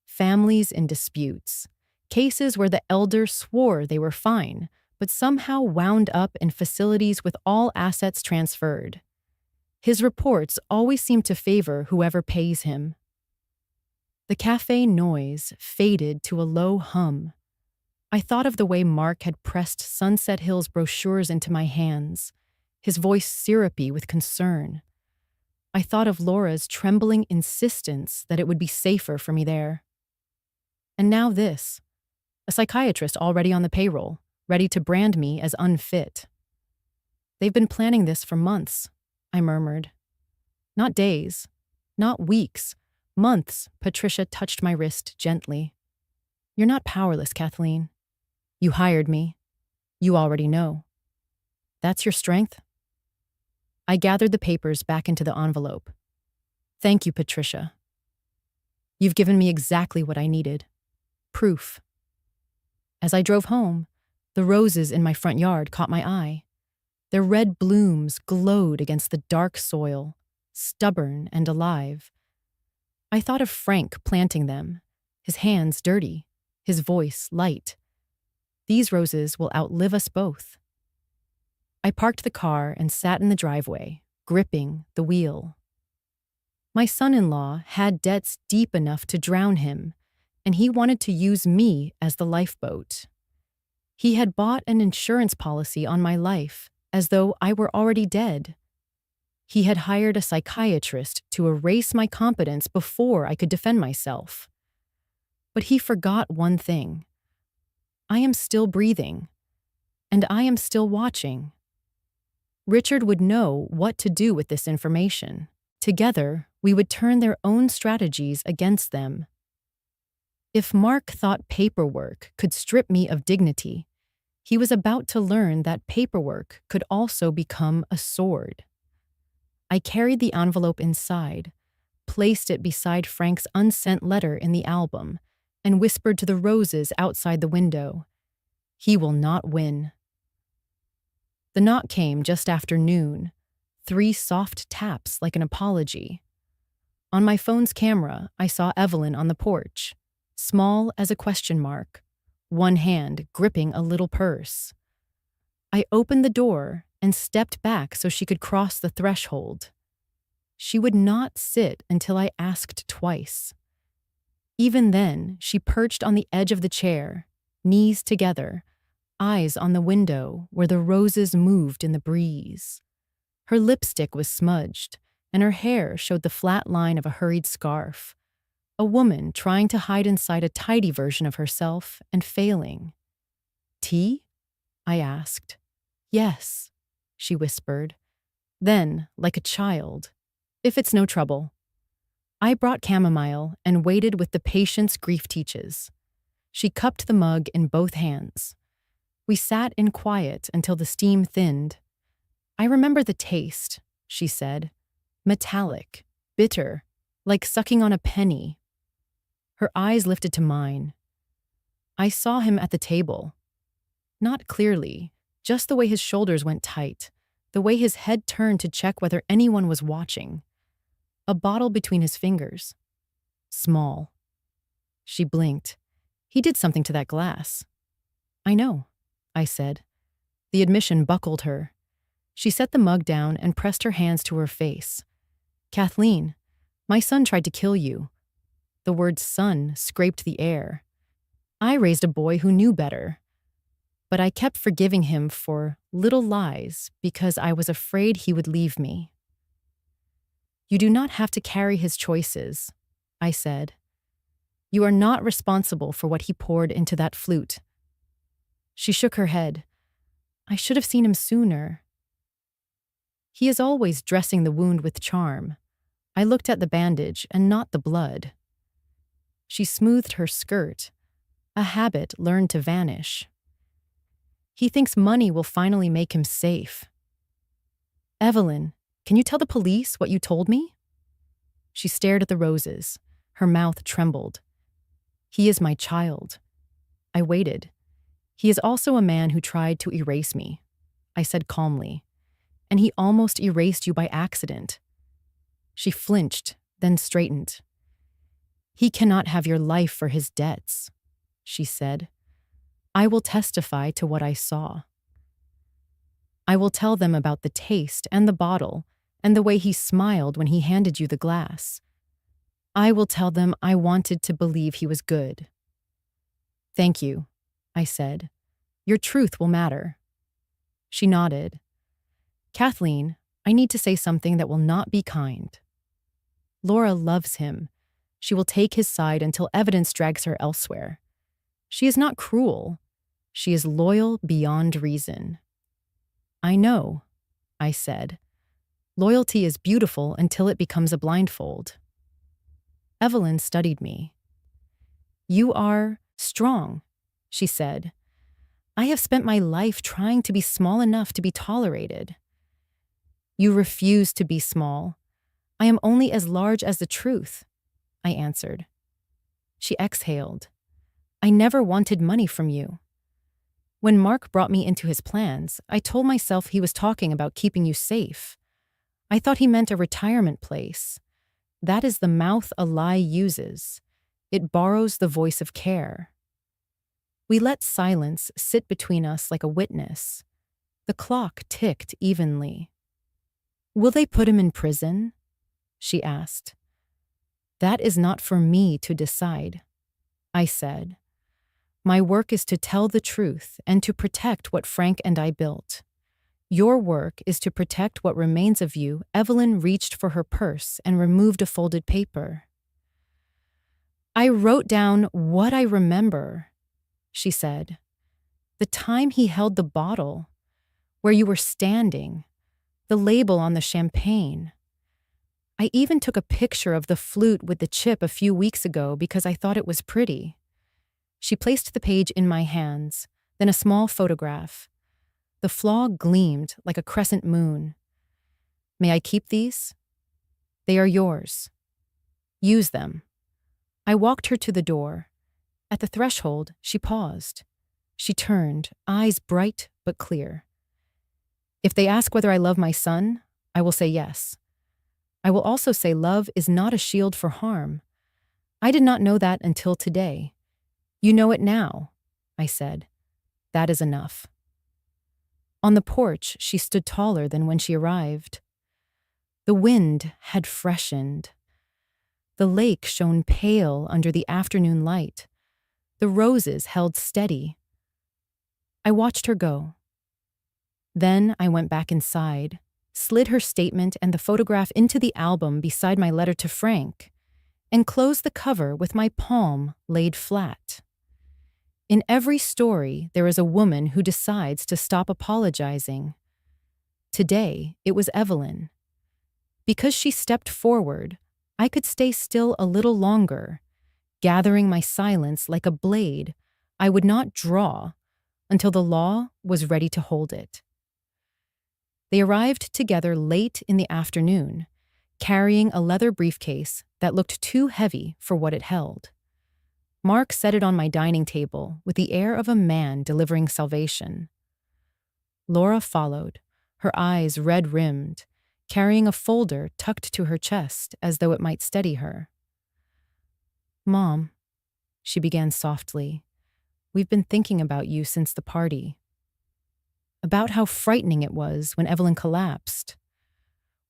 Families in disputes. Cases where the elder swore they were fine, but somehow wound up in facilities with all assets transferred. His reports always seem to favor whoever pays him. The cafe noise faded to a low hum. I thought of the way Mark had pressed Sunset Hill's brochures into my hands, his voice syrupy with concern. I thought of Laura's trembling insistence that it would be safer for me there. And now this, a psychiatrist already on the payroll, ready to brand me as unfit. They've been planning this for months, I murmured. Not days, not weeks, months. Patricia touched my wrist gently. You're not powerless, Kathleen. You hired me. You already know. That's your strength? I gathered the papers back into the envelope. Thank you, Patricia. You've given me exactly what I needed. Proof. As I drove home, the roses in my front yard caught my eye. Their red blooms glowed against the dark soil, stubborn and alive. I thought of Frank planting them, his hands dirty, his voice light. These roses will outlive us both. I parked the car and sat in the driveway, gripping the wheel. My son-in-law had debts deep enough to drown him, and he wanted to use me as the lifeboat. He had bought an insurance policy on my life, as though I were already dead. He had hired a psychiatrist to erase my competence before I could defend myself. But he forgot one thing. I am still breathing, and I am still watching. Richard would know what to do with this information. Together, we would turn their own strategies against them. If Mark thought paperwork could strip me of dignity, he was about to learn that paperwork could also become a sword. I carried the envelope inside, placed it beside Frank's unsent letter in the album, and whispered to the roses outside the window, "He will not win." The knock came just after noon, 3 soft taps like an apology. On my phone's camera, I saw Evelyn on the porch, small as a question mark, one hand gripping a little purse. I opened the door and stepped back so she could cross the threshold. She would not sit until I asked twice. Even then, she perched on the edge of the chair, knees together, eyes on the window where the roses moved in the breeze. Her lipstick was smudged, and her hair showed the flat line of a hurried scarf. A woman trying to hide inside a tidy version of herself and failing. "Tea?" I asked. "Yes," she whispered. Then, like a child, "If it's no trouble." I brought chamomile and waited with the patience grief teaches. She cupped the mug in both hands. We sat in quiet until the steam thinned. "I remember the taste," she said. "Metallic, bitter, like sucking on a penny." Her eyes lifted to mine. I saw him at the table. Not clearly, just the way his shoulders went tight, the way his head turned to check whether anyone was watching. A bottle between his fingers. Small. She blinked. "He did something to that glass." "I know," I said. The admission buckled her. She set the mug down and pressed her hands to her face. "Kathleen, my son tried to kill you." The word son scraped the air. I raised a boy who knew better. But I kept forgiving him for little lies because I was afraid he would leave me. "You do not have to carry his choices," I said. "You are not responsible for what he poured into that flute." She shook her head. "I should have seen him sooner." He is always dressing the wound with charm. I looked at the bandage and not the blood. She smoothed her skirt, a habit learned to vanish. He thinks money will finally make him safe. Evelyn, can you tell the police what you told me? She stared at the roses. Her mouth trembled. He is my child. I waited. He is also a man who tried to erase me, I said calmly. And he almost erased you by accident. She flinched, then straightened. He cannot have your life for his debts, she said. I will testify to what I saw. I will tell them about the taste and the bottle and the way he smiled when he handed you the glass. I will tell them I wanted to believe he was good. Thank you, I said. Your truth will matter. She nodded. Kathleen, I need to say something that will not be kind. Laura loves him. She will take his side until evidence drags her elsewhere. She is not cruel. She is loyal beyond reason. I know, I said. Loyalty is beautiful until it becomes a blindfold. Evelyn studied me. You are strong, she said. I have spent my life trying to be small enough to be tolerated. You refuse to be small. I am only as large as the truth, I answered. She exhaled. I never wanted money from you. When Mark brought me into his plans, I told myself he was talking about keeping you safe. I thought he meant a retirement place. That is the mouth a lie uses. It borrows the voice of care. We let silence sit between us like a witness. The clock ticked evenly. Will they put him in prison? She asked. That is not for me to decide, I said. My work is to tell the truth and to protect what Frank and I built. Your work is to protect what remains of you. Evelyn reached for her purse and removed a folded paper. I wrote down what I remember, she said. The time he held the bottle, where you were standing, the label on the champagne. I even took a picture of the flute with the chip a few weeks ago because I thought it was pretty. She placed the page in my hands, then a small photograph. The flaw gleamed like a crescent moon. May I keep these? They are yours. Use them. I walked her to the door. At the threshold, she paused. She turned, eyes bright but clear. If they ask whether I love my son, I will say yes. I will also say love is not a shield for harm. I did not know that until today. You know it now, I said. That is enough. On the porch, she stood taller than when she arrived. The wind had freshened. The lake shone pale under the afternoon light. The roses held steady. I watched her go. Then I went back inside, slid her statement and the photograph into the album beside my letter to Frank, and closed the cover with my palm laid flat. In every story, there is a woman who decides to stop apologizing. Today, it was Evelyn. Because she stepped forward, I could stay still a little longer, gathering my silence like a blade I would not draw until the law was ready to hold it. They arrived together late in the afternoon, carrying a leather briefcase that looked too heavy for what it held. Mark set it on my dining table with the air of a man delivering salvation. Laura followed, her eyes red-rimmed, carrying a folder tucked to her chest as though it might steady her. Mom, she began softly, we've been thinking about you since the party. About how frightening it was when Evelyn collapsed.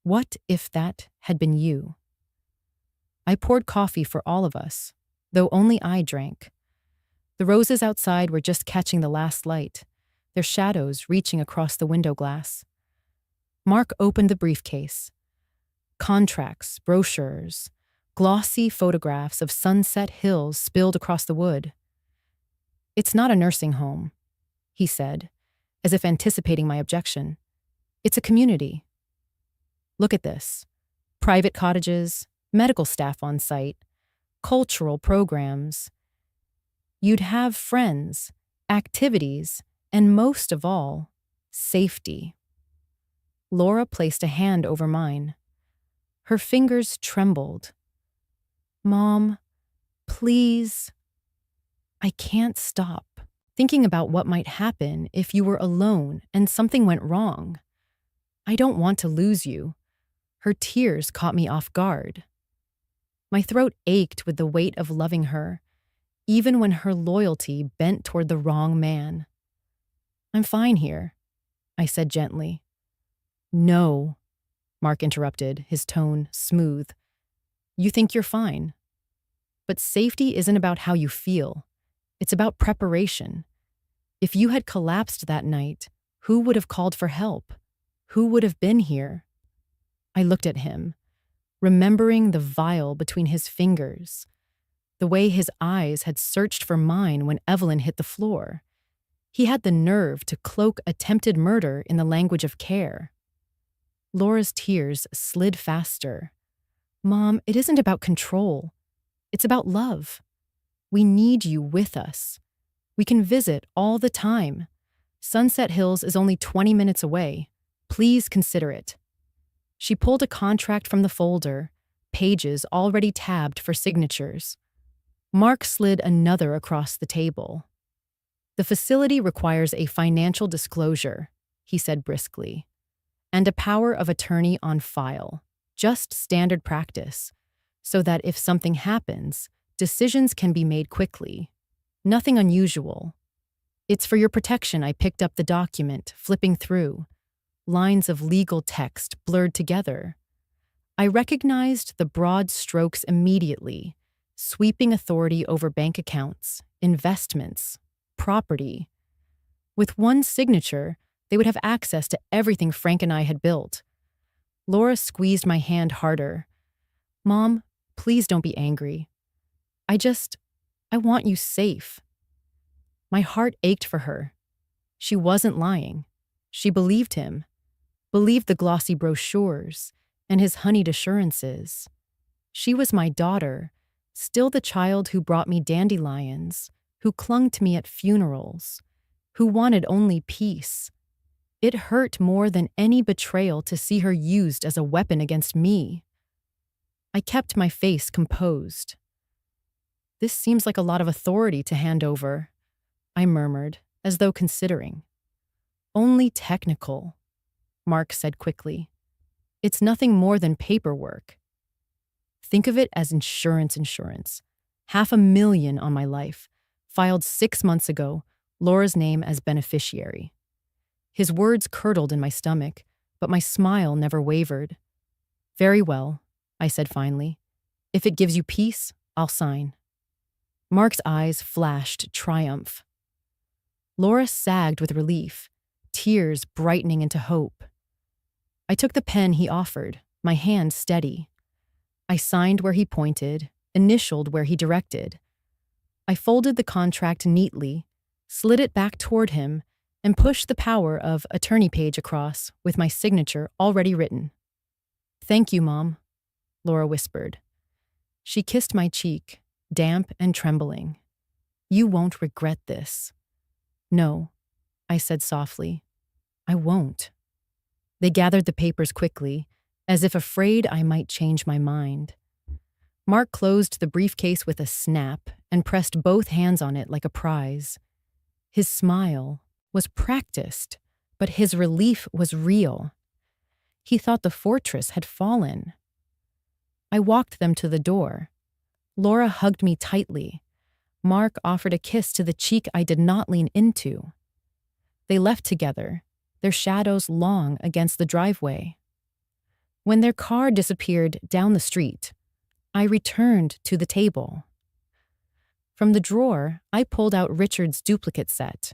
What if that had been you? I poured coffee for all of us, though only I drank. The roses outside were just catching the last light, their shadows reaching across the window glass. Mark opened the briefcase. Contracts, brochures, glossy photographs of sunset hills spilled across the wood. It's not a nursing home, he said, as if anticipating my objection. It's a community. Look at this. Private cottages, medical staff on site, cultural programs. You'd have friends, activities, and most of all, safety. Laura placed a hand over mine. Her fingers trembled. Mom, please. I can't stop thinking about what might happen if you were alone and something went wrong. I don't want to lose you. Her tears caught me off guard. My throat ached with the weight of loving her, even when her loyalty bent toward the wrong man. I'm fine here, I said gently. No, Mark interrupted, his tone smooth. You think you're fine. But safety isn't about how you feel. It's about preparation. If you had collapsed that night, who would have called for help? Who would have been here? I looked at him, remembering the vial between his fingers, the way his eyes had searched for mine when Evelyn hit the floor. He had the nerve to cloak attempted murder in the language of care. Laura's tears slid faster. Mom, it isn't about control. It's about love. We need you with us. We can visit all the time. Sunset Hills is only 20 minutes away. Please consider it. She pulled a contract from the folder, pages already tabbed for signatures. Mark slid another across the table. The facility requires a financial disclosure, he said briskly, and a power of attorney on file, just standard practice, so that if something happens, decisions can be made quickly. Nothing unusual. It's for your protection I picked up the document, flipping through. Lines of legal text blurred together. I recognized the broad strokes immediately, sweeping authority over bank accounts, investments, property. With one signature, they would have access to everything Frank and I had built. Laura squeezed my hand harder. Mom, please don't be angry. I want you safe. My heart ached for her. She wasn't lying. She believed him, believed the glossy brochures and his honeyed assurances. She was my daughter, still the child who brought me dandelions, who clung to me at funerals, who wanted only peace. It hurt more than any betrayal to see her used as a weapon against me. I kept my face composed. This seems like a lot of authority to hand over, I murmured, as though considering. Only technical, Mark said quickly. It's nothing more than paperwork. Think of it as insurance. $500,000 on my life, filed 6 months ago, Laura's name as beneficiary. His words curdled in my stomach, but my smile never wavered. Very well, I said finally. If it gives you peace, I'll sign. Mark's eyes flashed triumph. Laura sagged with relief, tears brightening into hope. I took the pen he offered, my hand steady. I signed where he pointed, initialed where he directed. I folded the contract neatly, slid it back toward him, and pushed the power of attorney page across with my signature already written. Thank you, Mom, Laura whispered. She kissed my cheek, damp and trembling. You won't regret this. No, I said softly. I won't. They gathered the papers quickly, as if afraid I might change my mind. Mark closed the briefcase with a snap and pressed both hands on it like a prize. His smile was practiced, but his relief was real. He thought the fortress had fallen. I walked them to the door. Laura hugged me tightly. Mark offered a kiss to the cheek I did not lean into. They left together, their shadows long against the driveway. When their car disappeared down the street, I returned to the table. From the drawer, I pulled out Richard's duplicate set,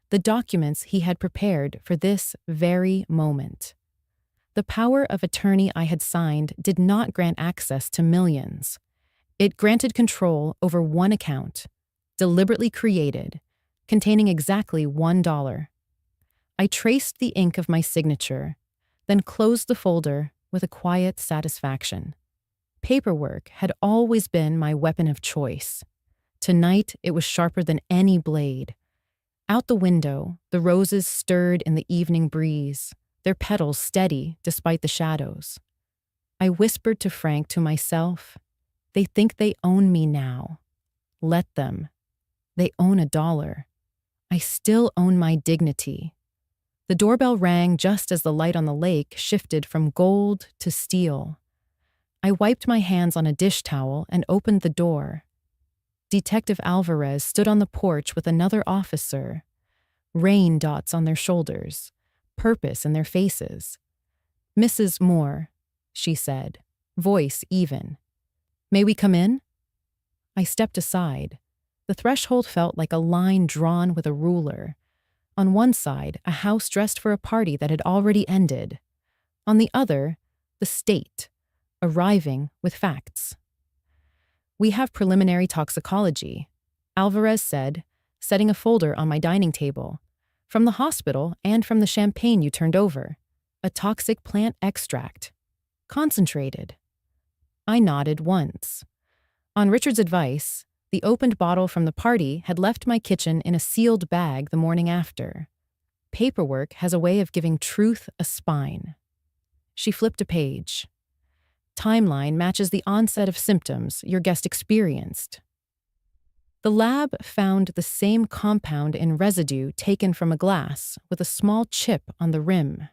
the documents he had prepared for this very moment. The power of attorney I had signed did not grant access to millions. It granted control over one account, deliberately created, containing exactly $1. I traced the ink of my signature, then closed the folder with a quiet satisfaction. Paperwork had always been my weapon of choice. Tonight, it was sharper than any blade. Out the window, the roses stirred in the evening breeze, their petals steady despite the shadows. I whispered to myself, they think they own me now. Let them. They own $1. I still own my dignity. The doorbell rang just as the light on the lake shifted from gold to steel. I wiped my hands on a dish towel and opened the door. Detective Alvarez stood on the porch with another officer, rain dots on their shoulders, purpose in their faces. "Mrs. Moore," she said, voice even. "May we come in?" I stepped aside. The threshold felt like a line drawn with a ruler. On one side, a house dressed for a party that had already ended. On the other, the state, arriving with facts. "We have preliminary toxicology," Alvarez said, setting a folder on my dining table. "From the hospital and from the champagne you turned over. A toxic plant extract. Concentrated." I nodded once. On Richard's advice, the opened bottle from the party had left my kitchen in a sealed bag the morning after. Paperwork has a way of giving truth a spine. She flipped a page. "Timeline matches the onset of symptoms your guest experienced." The lab found the same compound in residue taken from a glass with a small chip on the rim.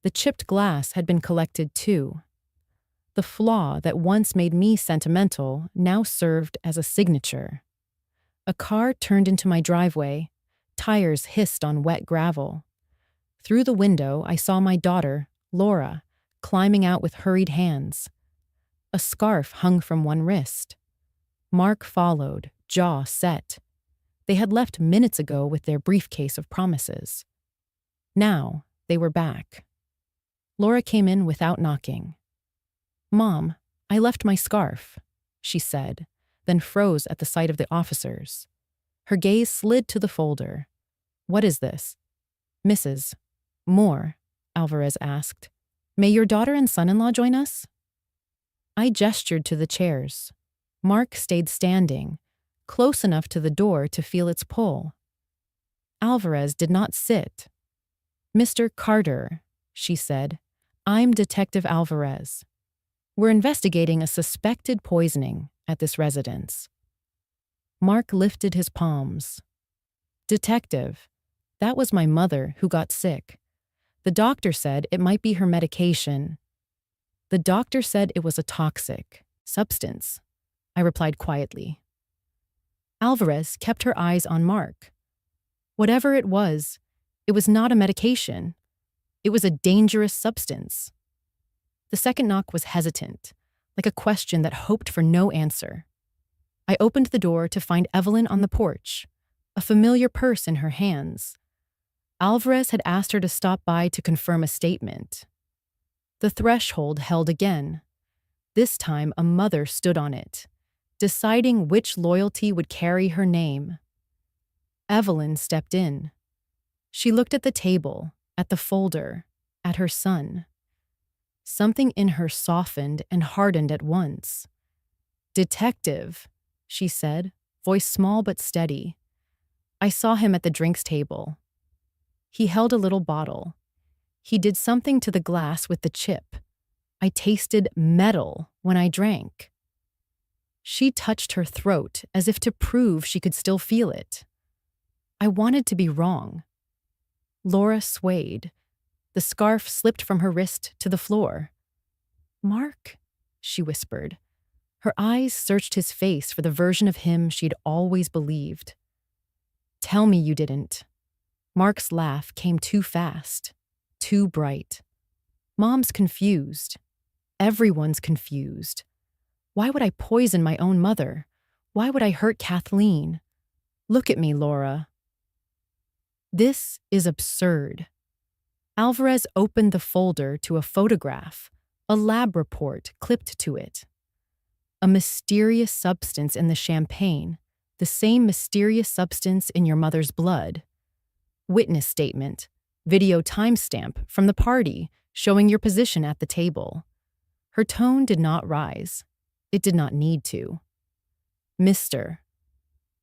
The chipped glass had been collected too. The flaw that once made me sentimental now served as a signature. A car turned into my driveway. Tires hissed on wet gravel. Through the window, I saw my daughter, Laura, climbing out with hurried hands. A scarf hung from one wrist. Mark followed, jaw set. They had left minutes ago with their briefcase of promises. Now, they were back. Laura came in without knocking. "Mom, I left my scarf," she said, then froze at the sight of the officers. Her gaze slid to the folder. "What is this?" "Mrs. Moore," Alvarez asked. "May your daughter and son-in-law join us?" I gestured to the chairs. Mark stayed standing, close enough to the door to feel its pull. Alvarez did not sit. "Mr. Carter," she said, "I'm Detective Alvarez. We're investigating a suspected poisoning at this residence." Mark lifted his palms. "Detective, that was my mother who got sick. The doctor said it might be her medication." "The doctor said it was a toxic substance," I replied quietly. Alvarez kept her eyes on Mark. Whatever it was not a medication. It was a dangerous substance. The second knock was hesitant, like a question that hoped for no answer. I opened the door to find Evelyn on the porch, a familiar purse in her hands. Alvarez had asked her to stop by to confirm a statement. The threshold held again. This time, a mother stood on it, deciding which loyalty would carry her name. Evelyn stepped in. She looked at the table, at the folder, at her son. Something in her softened and hardened at once. "Detective," she said, voice small but steady. "I saw him at the drinks table. He held a little bottle. He did something to the glass with the chip. I tasted metal when I drank." She touched her throat as if to prove she could still feel it. I wanted to be wrong. Laura swayed. The scarf slipped from her wrist to the floor. "Mark," she whispered. Her eyes searched his face for the version of him she'd always believed. "Tell me you didn't." Mark's laugh came too fast, too bright. "Mom's confused. Everyone's confused. Why would I poison my own mother? Why would I hurt Kathleen? Look at me, Laura." "This is absurd." Alvarez opened the folder to a photograph, a lab report clipped to it. A mysterious substance in the champagne, the same mysterious substance in your mother's blood. Witness statement, video timestamp from the party, showing your position at the table. Her tone did not rise. It did not need to. Mr.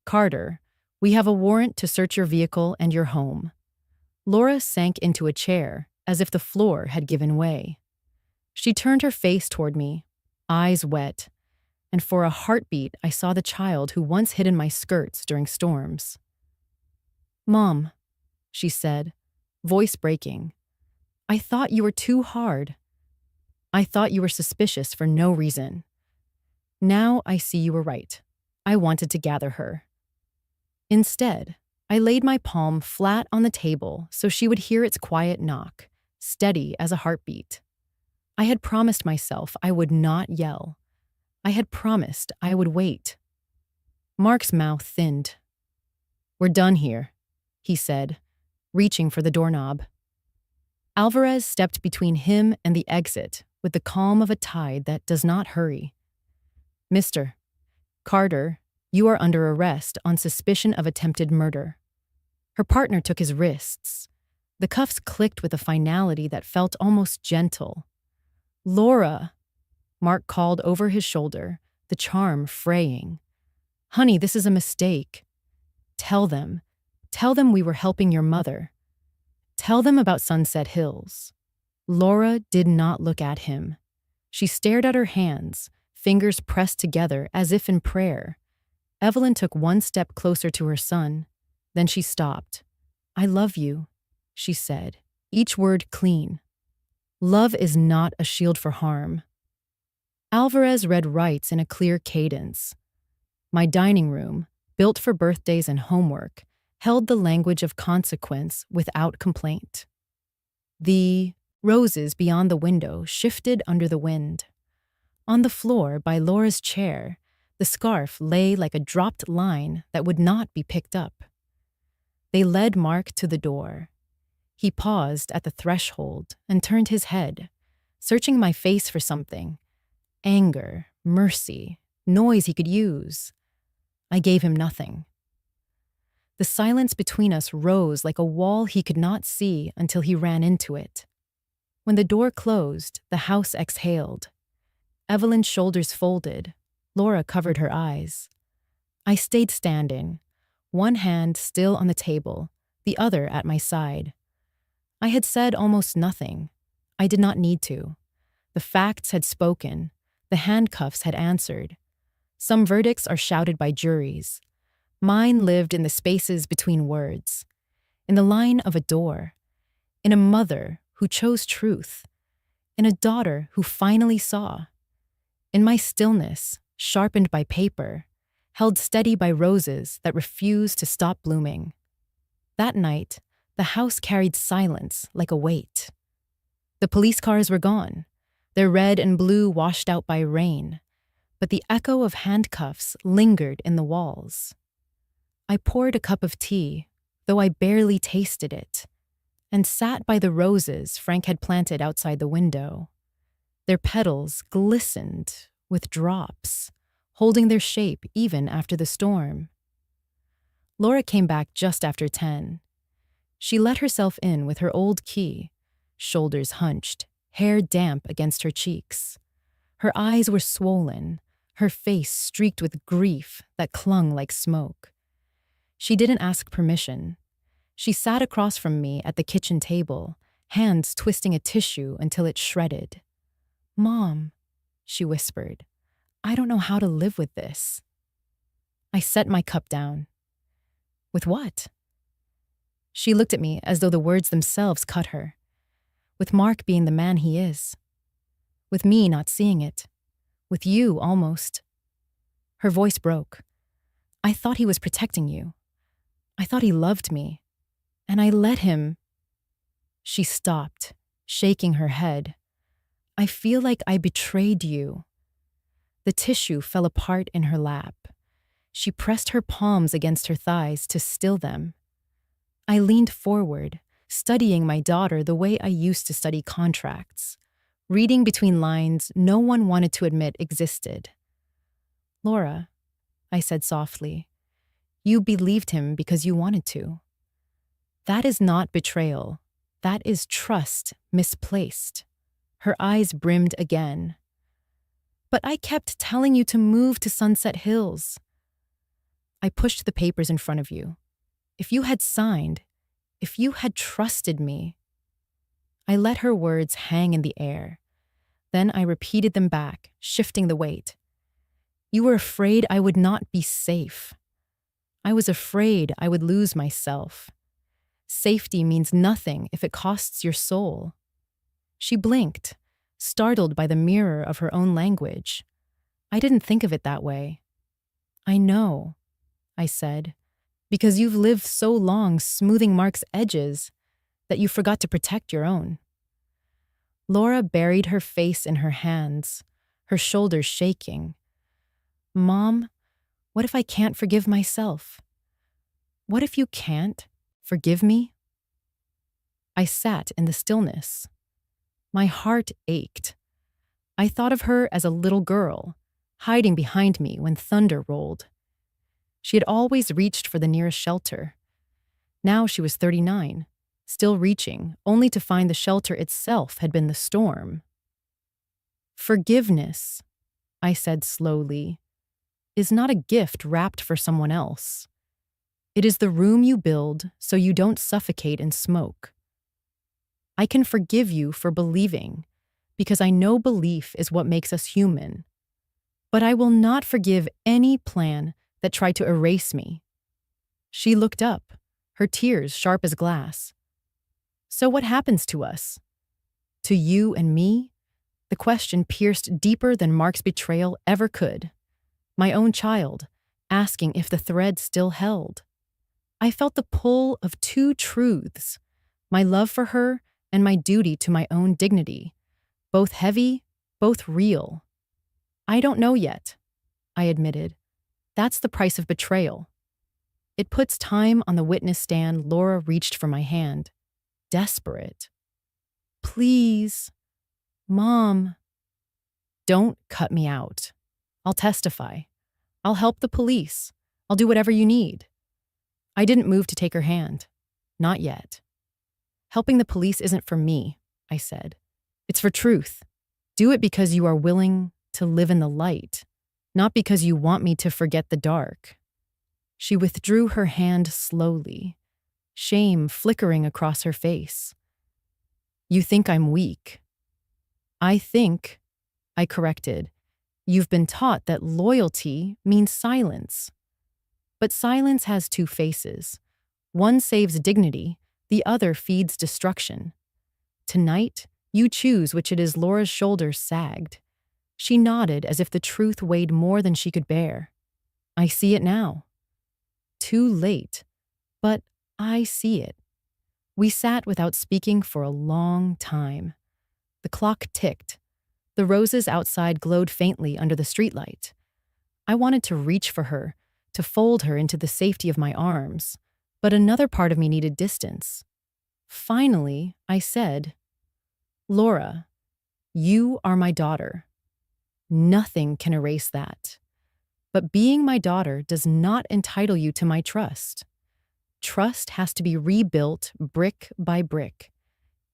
Carter, we have a warrant to search your vehicle and your home. Laura sank into a chair as if the floor had given way. She turned her face toward me, eyes wet, and for a heartbeat I saw the child who once hid in my skirts during storms. Mom, she said, voice breaking, I thought you were too hard. I thought you were suspicious for no reason. Now I see you were right. I wanted to gather her. Instead, I laid my palm flat on the table so she would hear its quiet knock, steady as a heartbeat. I had promised myself I would not yell. I had promised I would wait. Mark's mouth thinned. We're done here, he said, reaching for the doorknob. Alvarez stepped between him and the exit with the calm of a tide that does not hurry. Mr. Carter, you are under arrest on suspicion of attempted murder. Her partner took his wrists. The cuffs clicked with a finality that felt almost gentle. Laura, Mark called over his shoulder, the charm fraying. Honey, this is a mistake. Tell them we were helping your mother. Tell them about Sunset Hills. Laura did not look at him. She stared at her hands, fingers pressed together as if in prayer. Evelyn took one step closer to her son. Then she stopped. I love you, she said, each word clean. Love is not a shield for harm. Alvarez read rights in a clear cadence. My dining room, built for birthdays and homework, held the language of consequence without complaint. The roses beyond the window shifted under the wind. On the floor by Laura's chair, the scarf lay like a dropped line that would not be picked up. They led Mark to the door. He paused at the threshold and turned his head, searching my face for something. Anger, mercy, noise he could use. I gave him nothing. The silence between us rose like a wall he could not see until he ran into it. When the door closed, the house exhaled. Evelyn's shoulders folded. Laura covered her eyes. I stayed standing, one hand still on the table, the other at my side. I had said almost nothing. I did not need to. The facts had spoken. The handcuffs had answered. Some verdicts are shouted by juries. Mine lived in the spaces between words, in the line of a door, in a mother who chose truth, in a daughter who finally saw. In my stillness, sharpened by paper, held steady by roses that refused to stop blooming. That night, the house carried silence like a weight. The police cars were gone, their red and blue washed out by rain, but the echo of handcuffs lingered in the walls. I poured a cup of tea, though I barely tasted it, and sat by the roses Frank had planted outside the window. Their petals glistened with drops, holding their shape even after the storm. Laura came back just after 10. She let herself in with her old key, shoulders hunched, hair damp against her cheeks. Her eyes were swollen, her face streaked with grief that clung like smoke. She didn't ask permission. She sat across from me at the kitchen table, hands twisting a tissue until it shredded. Mom, she whispered, I don't know how to live with this. I set my cup down. With what? She looked at me as though the words themselves cut her. With Mark being the man he is. With me not seeing it. With you, almost. Her voice broke. I thought he was protecting you. I thought he loved me. And I let him. She stopped, shaking her head. I feel like I betrayed you. The tissue fell apart in her lap. She pressed her palms against her thighs to still them. I leaned forward, studying my daughter the way I used to study contracts, reading between lines no one wanted to admit existed. Laura, I said softly, you believed him because you wanted to. That is not betrayal. That is trust misplaced. Her eyes brimmed again. But I kept telling you to move to Sunset Hills. I pushed the papers in front of you. If you had signed, if you had trusted me. I let her words hang in the air. Then I repeated them back, shifting the weight. You were afraid I would not be safe. I was afraid I would lose myself. Safety means nothing if it costs your soul. She blinked, startled by the mirror of her own language. I didn't think of it that way. I know, I said, because you've lived so long smoothing Mark's edges that you forgot to protect your own. Laura buried her face in her hands, her shoulders shaking. Mom, what if I can't forgive myself? What if you can't forgive me? I sat in the stillness. My heart ached. I thought of her as a little girl, hiding behind me when thunder rolled. She had always reached for the nearest shelter. Now she was 39, still reaching, only to find the shelter itself had been the storm. Forgiveness, I said slowly, is not a gift wrapped for someone else. It is the room you build so you don't suffocate in smoke. I can forgive you for believing, because I know belief is what makes us human. But I will not forgive any plan that tried to erase me. She looked up, her tears sharp as glass. So what happens to us? To you and me? The question pierced deeper than Mark's betrayal ever could. My own child, asking if the thread still held. I felt the pull of two truths, my love for her and my duty to my own dignity, both heavy, both real. I don't know yet, I admitted. That's the price of betrayal. It puts time on the witness stand. Laura reached for my hand, desperate. Please, Mom. Don't cut me out. I'll testify. I'll help the police. I'll do whatever you need. I didn't move to take her hand. Not yet. Helping the police isn't for me, I said. It's for truth. Do it because you are willing to live in the light, not because you want me to forget the dark. She withdrew her hand slowly, shame flickering across her face. You think I'm weak. I think, I corrected, you've been taught that loyalty means silence. But silence has two faces. One saves dignity, the other feeds destruction. Tonight, you choose which it is. Laura's shoulders sagged. She nodded as if the truth weighed more than she could bear. I see it now. Too late, but I see it. We sat without speaking for a long time. The clock ticked. The roses outside glowed faintly under the streetlight. I wanted to reach for her, to fold her into the safety of my arms, but another part of me needed distance. Finally, I said, Laura, you are my daughter. Nothing can erase that. But being my daughter does not entitle you to my trust. Trust has to be rebuilt brick by brick.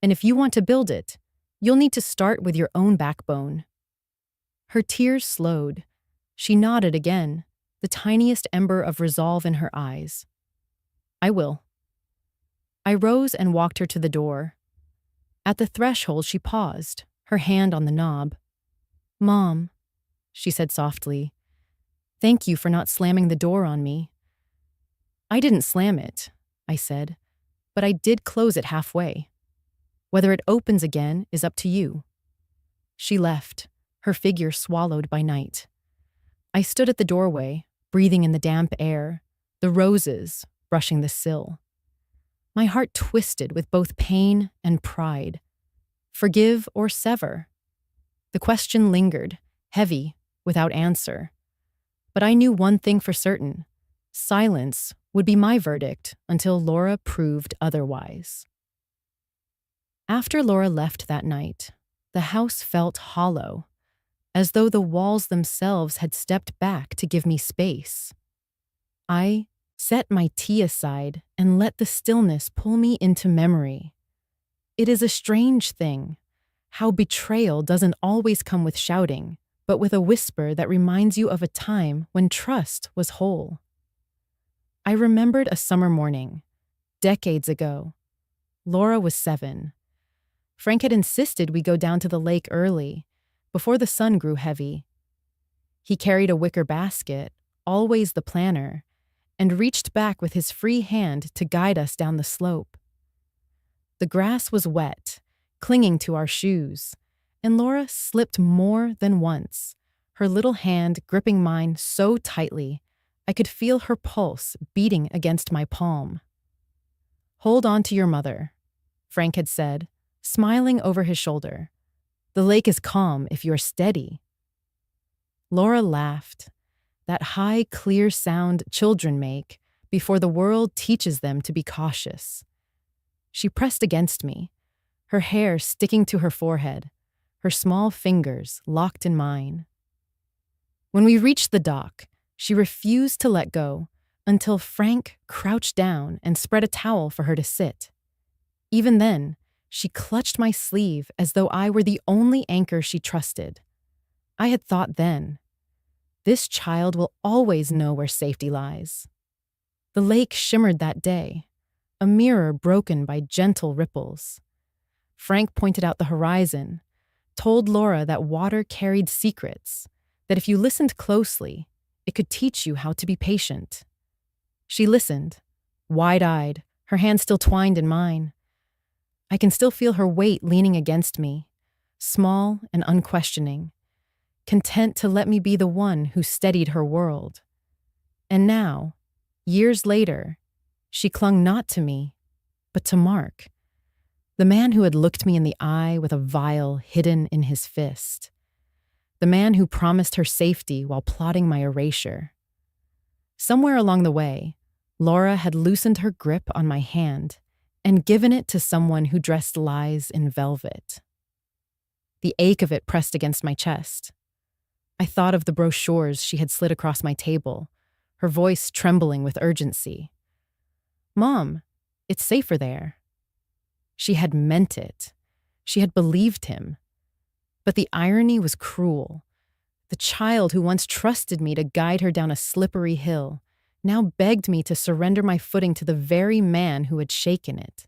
And if you want to build it, you'll need to start with your own backbone. Her tears slowed. She nodded again, the tiniest ember of resolve in her eyes. I will. I rose and walked her to the door. At the threshold, she paused, her hand on the knob. Mom, she said softly, thank you for not slamming the door on me. I didn't slam it, I said, but I did close it halfway. Whether it opens again is up to you. She left, her figure swallowed by night. I stood at the doorway, breathing in the damp air, the roses brushing the sill. My heart twisted with both pain and pride. Forgive or sever? The question lingered, heavy, without answer. But I knew one thing for certain. Silence would be my verdict until Laura proved otherwise. After Laura left that night, the house felt hollow, as though the walls themselves had stepped back to give me space. I set my tea aside and let the stillness pull me into memory. It is a strange thing, how betrayal doesn't always come with shouting, but with a whisper that reminds you of a time when trust was whole. I remembered a summer morning, decades ago. Laura was 7. Frank had insisted we go down to the lake early, before the sun grew heavy. He carried a wicker basket, always the planner, and reached back with his free hand to guide us down the slope. The grass was wet, clinging to our shoes, and Laura slipped more than once, her little hand gripping mine so tightly I could feel her pulse beating against my palm. "Hold on to your mother," Frank had said, smiling over his shoulder. "The lake is calm if you're steady." Laura laughed, that high, clear sound children make before the world teaches them to be cautious. She pressed against me, her hair sticking to her forehead, her small fingers locked in mine. When we reached the dock, she refused to let go until Frank crouched down and spread a towel for her to sit. Even then, she clutched my sleeve as though I were the only anchor she trusted. I had thought then, this child will always know where safety lies. The lake shimmered that day, a mirror broken by gentle ripples. Frank pointed out the horizon, told Laura that water carried secrets, that if you listened closely, it could teach you how to be patient. She listened, wide-eyed, her hand still twined in mine. I can still feel her weight leaning against me, small and unquestioning, content to let me be the one who steadied her world. And now, years later, she clung not to me, but to Mark, the man who had looked me in the eye with a vial hidden in his fist, the man who promised her safety while plotting my erasure. Somewhere along the way, Laura had loosened her grip on my hand and given it to someone who dressed lies in velvet. The ache of it pressed against my chest. I thought of the brochures she had slid across my table, her voice trembling with urgency. "Mom, it's safer there." She had meant it. She had believed him. But the irony was cruel. The child who once trusted me to guide her down a slippery hill now begged me to surrender my footing to the very man who had shaken it.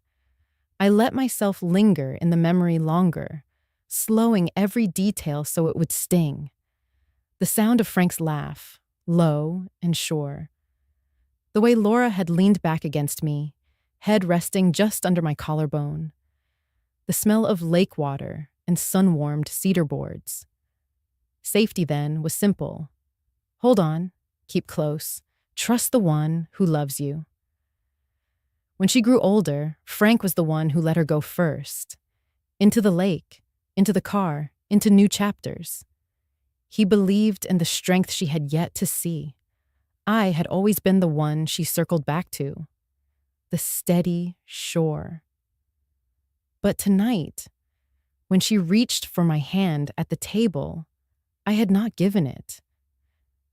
I let myself linger in the memory longer, slowing every detail so it would sting. The sound of Frank's laugh, low and sure. The way Laura had leaned back against me, head resting just under my collarbone. The smell of lake water and sun-warmed cedar boards. Safety then was simple. Hold on, keep close, trust the one who loves you. When she grew older, Frank was the one who let her go first. Into the lake, into the car, into new chapters. He believed in the strength she had yet to see. I had always been the one she circled back to. The steady shore. But tonight, when she reached for my hand at the table, I had not given it.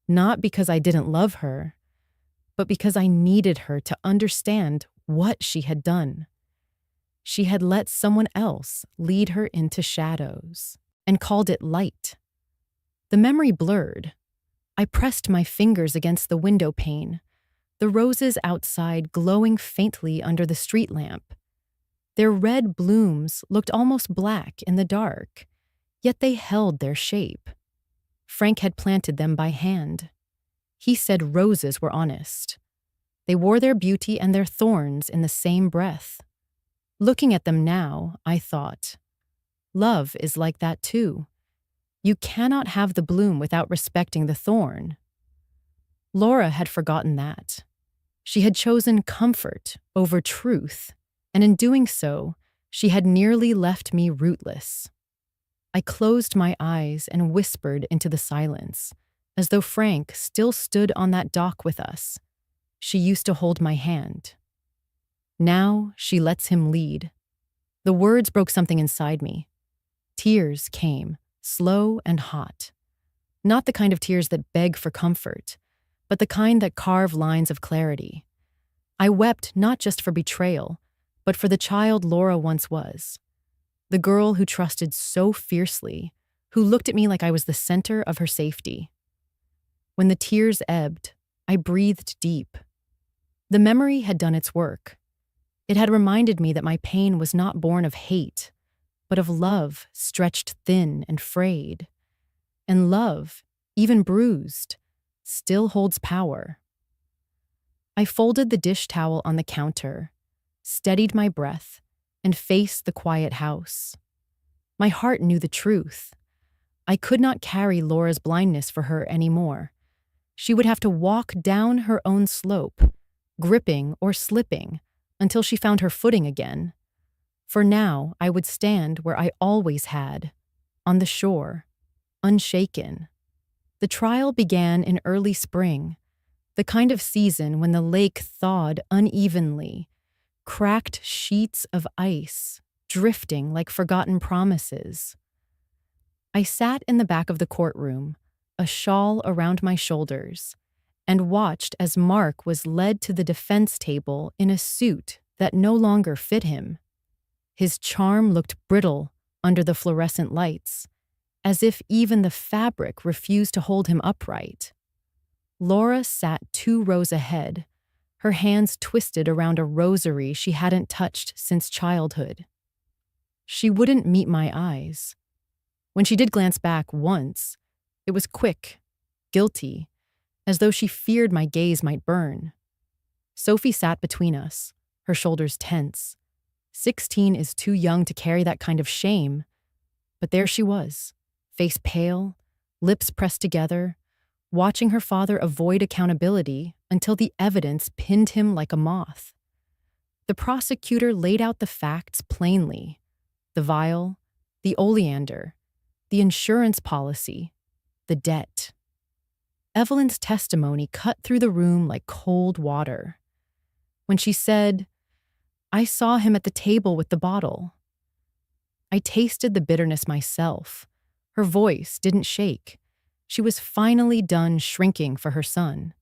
Not because I didn't love her, but because I needed her to understand what she had done. She had let someone else lead her into shadows and called it light. The memory blurred. I pressed my fingers against the window pane, the roses outside glowing faintly under the street lamp. Their red blooms looked almost black in the dark, yet they held their shape. Frank had planted them by hand. He said roses were honest. They wore their beauty and their thorns in the same breath. Looking at them now, I thought, love is like that too. You cannot have the bloom without respecting the thorn. Laura had forgotten that. She had chosen comfort over truth, and in doing so, she had nearly left me rootless. I closed my eyes and whispered into the silence, as though Frank still stood on that dock with us. She used to hold my hand. Now she lets him lead. The words broke something inside me. Tears came, slow and hot. Not the kind of tears that beg for comfort, but the kind that carve lines of clarity. I wept not just for betrayal, but for the child Laura once was. the girl who trusted so fiercely, who looked at me like I was the center of her safety. When the tears ebbed, I breathed deep. The memory had done its work. It had reminded me that my pain was not born of hate, but of love stretched thin and frayed. And love, even bruised, still holds power. I folded the dish towel on the counter, steadied my breath, and faced the quiet house. My heart knew the truth. I could not carry Laura's blindness for her anymore. She would have to walk down her own slope, gripping or slipping, until she found her footing again. For now, I would stand where I always had, on the shore, unshaken. The trial began in early spring, the kind of season when the lake thawed unevenly, cracked sheets of ice, drifting like forgotten promises. I sat in the back of the courtroom, a shawl around my shoulders, and watched as Mark was led to the defense table in a suit that no longer fit him. His charm looked brittle under the fluorescent lights, as if even the fabric refused to hold him upright. Laura sat 2 rows ahead, her hands twisted around a rosary she hadn't touched since childhood. She wouldn't meet my eyes. When she did glance back once, it was quick, guilty, as though she feared my gaze might burn. Sophie sat between us, her shoulders tense. 16 is too young to carry that kind of shame. But there she was, face pale, lips pressed together, watching her father avoid accountability until the evidence pinned him like a moth. The prosecutor laid out the facts plainly: the vial, the oleander, the insurance policy, the debt. Evelyn's testimony cut through the room like cold water. When she said, "I saw him at the table with the bottle," I tasted the bitterness myself. Her voice didn't shake. She was finally done shrinking for her son.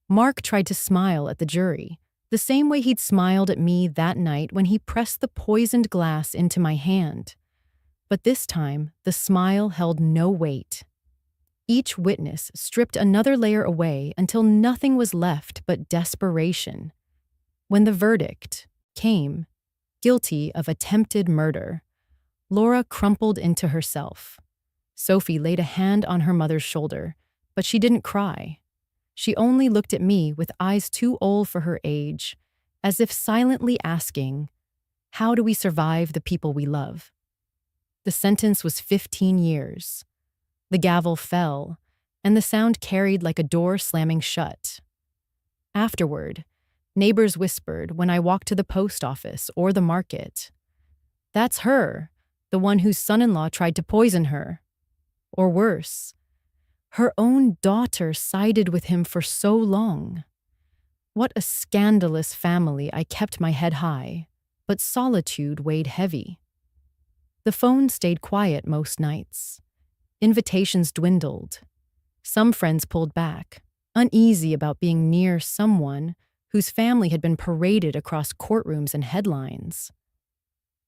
Mark tried to smile at the jury, the same way he'd smiled at me that night when he pressed the poisoned glass into my hand. But this time, the smile held no weight. Each witness stripped another layer away until nothing was left but desperation. When the verdict came, guilty of attempted murder, Laura crumpled into herself. Sophie laid a hand on her mother's shoulder, but she didn't cry. She only looked at me with eyes too old for her age, as if silently asking, "How do we survive the people we love?" The sentence was 15 years. The gavel fell, and the sound carried like a door slamming shut. Afterward, neighbors whispered when I walked to the post office or the market, "That's her, the one whose son-in-law tried to poison her." Or worse, her own daughter sided with him for so long. What a scandalous family. I kept my head high, but solitude weighed heavy. The phone stayed quiet most nights. Invitations dwindled. Some friends pulled back, uneasy about being near someone whose family had been paraded across courtrooms and headlines.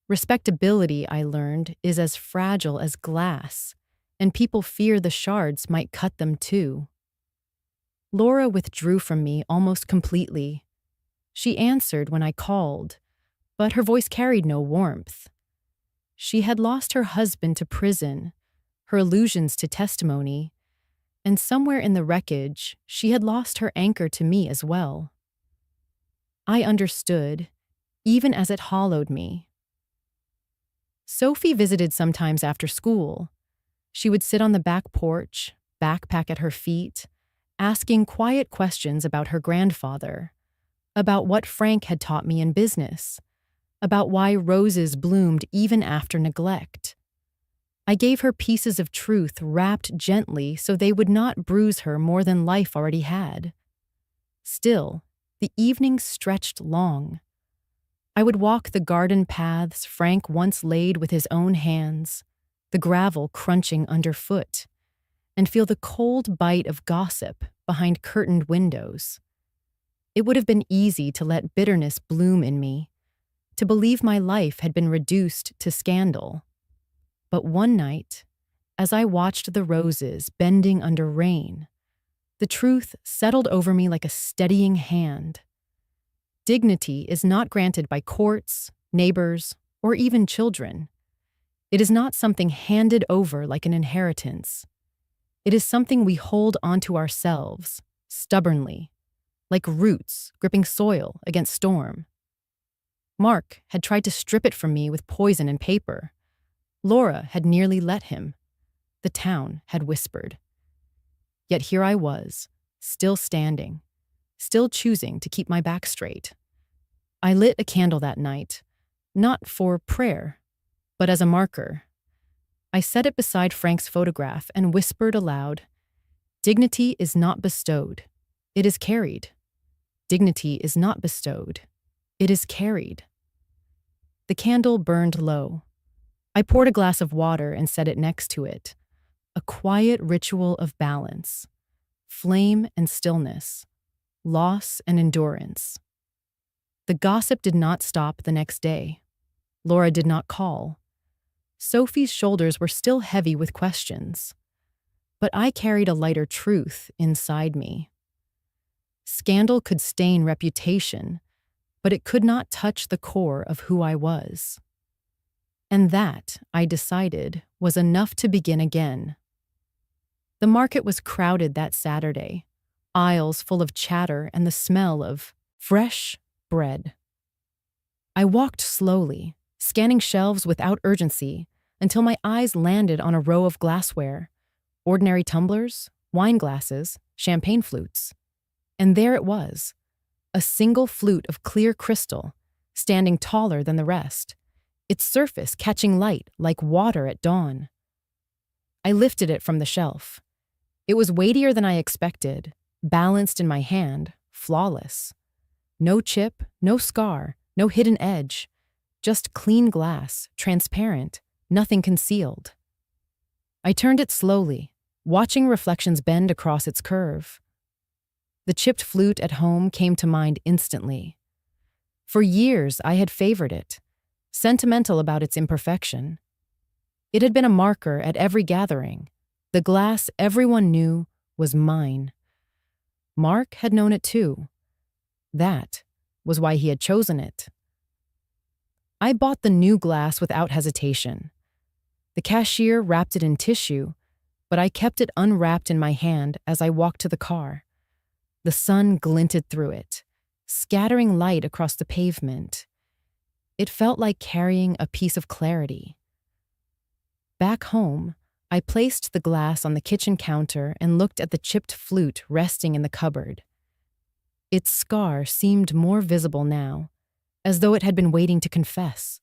Respectability, I learned, is as fragile as glass, and people fear the shards might cut them too. Laura withdrew from me almost completely. She answered when I called, but her voice carried no warmth. She had lost her husband to prison, her illusions to testimony, and somewhere in the wreckage, she had lost her anchor to me as well. I understood, even as it hollowed me. Sophie visited sometimes after school. She would sit on the back porch, backpack at her feet, asking quiet questions about her grandfather, about what Frank had taught me in business, about why roses bloomed even after neglect. I gave her pieces of truth wrapped gently so they would not bruise her more than life already had. Still, the evenings stretched long. I would walk the garden paths Frank once laid with his own hands, the gravel crunching underfoot, and feel the cold bite of gossip behind curtained windows. It would have been easy to let bitterness bloom in me, to believe my life had been reduced to scandal. But one night, as I watched the roses bending under rain, the truth settled over me like a steadying hand. Dignity is not granted by courts, neighbors, or even children. It is not something handed over like an inheritance. It is something we hold onto ourselves, stubbornly, like roots gripping soil against storm. Mark had tried to strip it from me with poison and paper. Laura had nearly let him. The town had whispered. Yet here I was, still standing, still choosing to keep my back straight. I lit a candle that night, not for prayer, but as a marker. I set it beside Frank's photograph and whispered aloud, "Dignity is not bestowed. It is carried. Dignity is not bestowed. It is carried." The candle burned low. I poured a glass of water and set it next to it. A quiet ritual of balance, flame and stillness, loss and endurance. The gossip did not stop the next day. Laura did not call. Sophie's shoulders were still heavy with questions. But I carried a lighter truth inside me. Scandal could stain reputation, but it could not touch the core of who I was. And that, I decided, was enough to begin again. The market was crowded that Saturday, aisles full of chatter and the smell of fresh bread. I walked slowly, scanning shelves without urgency, until my eyes landed on a row of glassware, ordinary tumblers, wine glasses, champagne flutes. And there it was, a single flute of clear crystal, standing taller than the rest, its surface catching light like water at dawn. I lifted it from the shelf. It was weightier than I expected, balanced in my hand, flawless. No chip, no scar, no hidden edge, just clean glass, transparent, nothing concealed. I turned it slowly, watching reflections bend across its curve. The chipped flute at home came to mind instantly. For years, I had favored it, sentimental about its imperfection. It had been a marker at every gathering. The glass everyone knew was mine. Mark had known it too. That was why he had chosen it. I bought the new glass without hesitation. The cashier wrapped it in tissue, but I kept it unwrapped in my hand as I walked to the car. The sun glinted through it, scattering light across the pavement. It felt like carrying a piece of clarity. Back home, I placed the glass on the kitchen counter and looked at the chipped flute resting in the cupboard. Its scar seemed more visible now, as though it had been waiting to confess.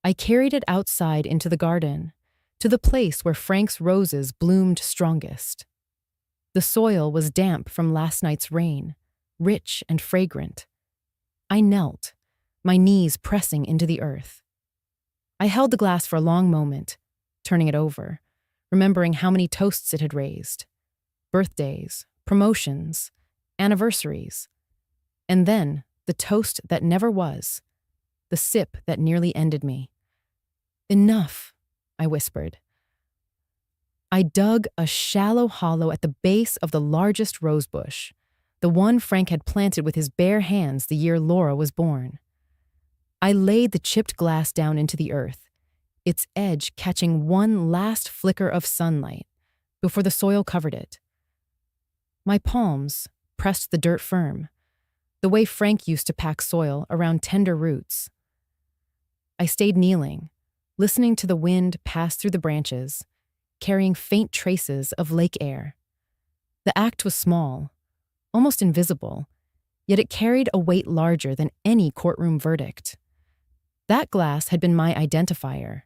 I carried it outside into the garden, to the place where Frank's roses bloomed strongest. The soil was damp from last night's rain, rich and fragrant. I knelt, my knees pressing into the earth. I held the glass for a long moment, turning it over, remembering how many toasts it had raised. Birthdays, promotions, anniversaries. And then, the toast that never was, the sip that nearly ended me. "Enough," I whispered. I dug a shallow hollow at the base of the largest rosebush, the one Frank had planted with his bare hands the year Laura was born. I laid the chipped glass down into the earth, its edge catching one last flicker of sunlight before the soil covered it. My palms pressed the dirt firm, the way Frank used to pack soil around tender roots. I stayed kneeling, listening to the wind pass through the branches, carrying faint traces of lake air. The act was small, almost invisible, yet it carried a weight larger than any courtroom verdict. That glass had been my identifier,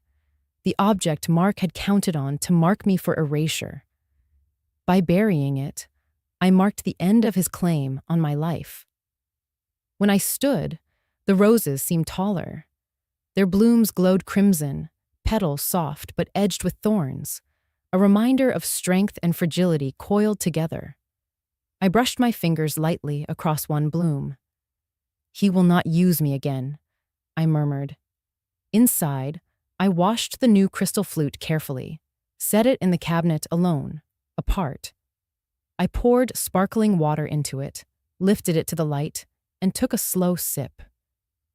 the object Mark had counted on to mark me for erasure. By burying it, I marked the end of his claim on my life. When I stood, the roses seemed taller. Their blooms glowed crimson, petals soft but edged with thorns, a reminder of strength and fragility coiled together. I brushed my fingers lightly across one bloom. "He will not use me again," I murmured. Inside, I washed the new crystal flute carefully, set it in the cabinet alone, apart. I poured sparkling water into it, lifted it to the light, and took a slow sip.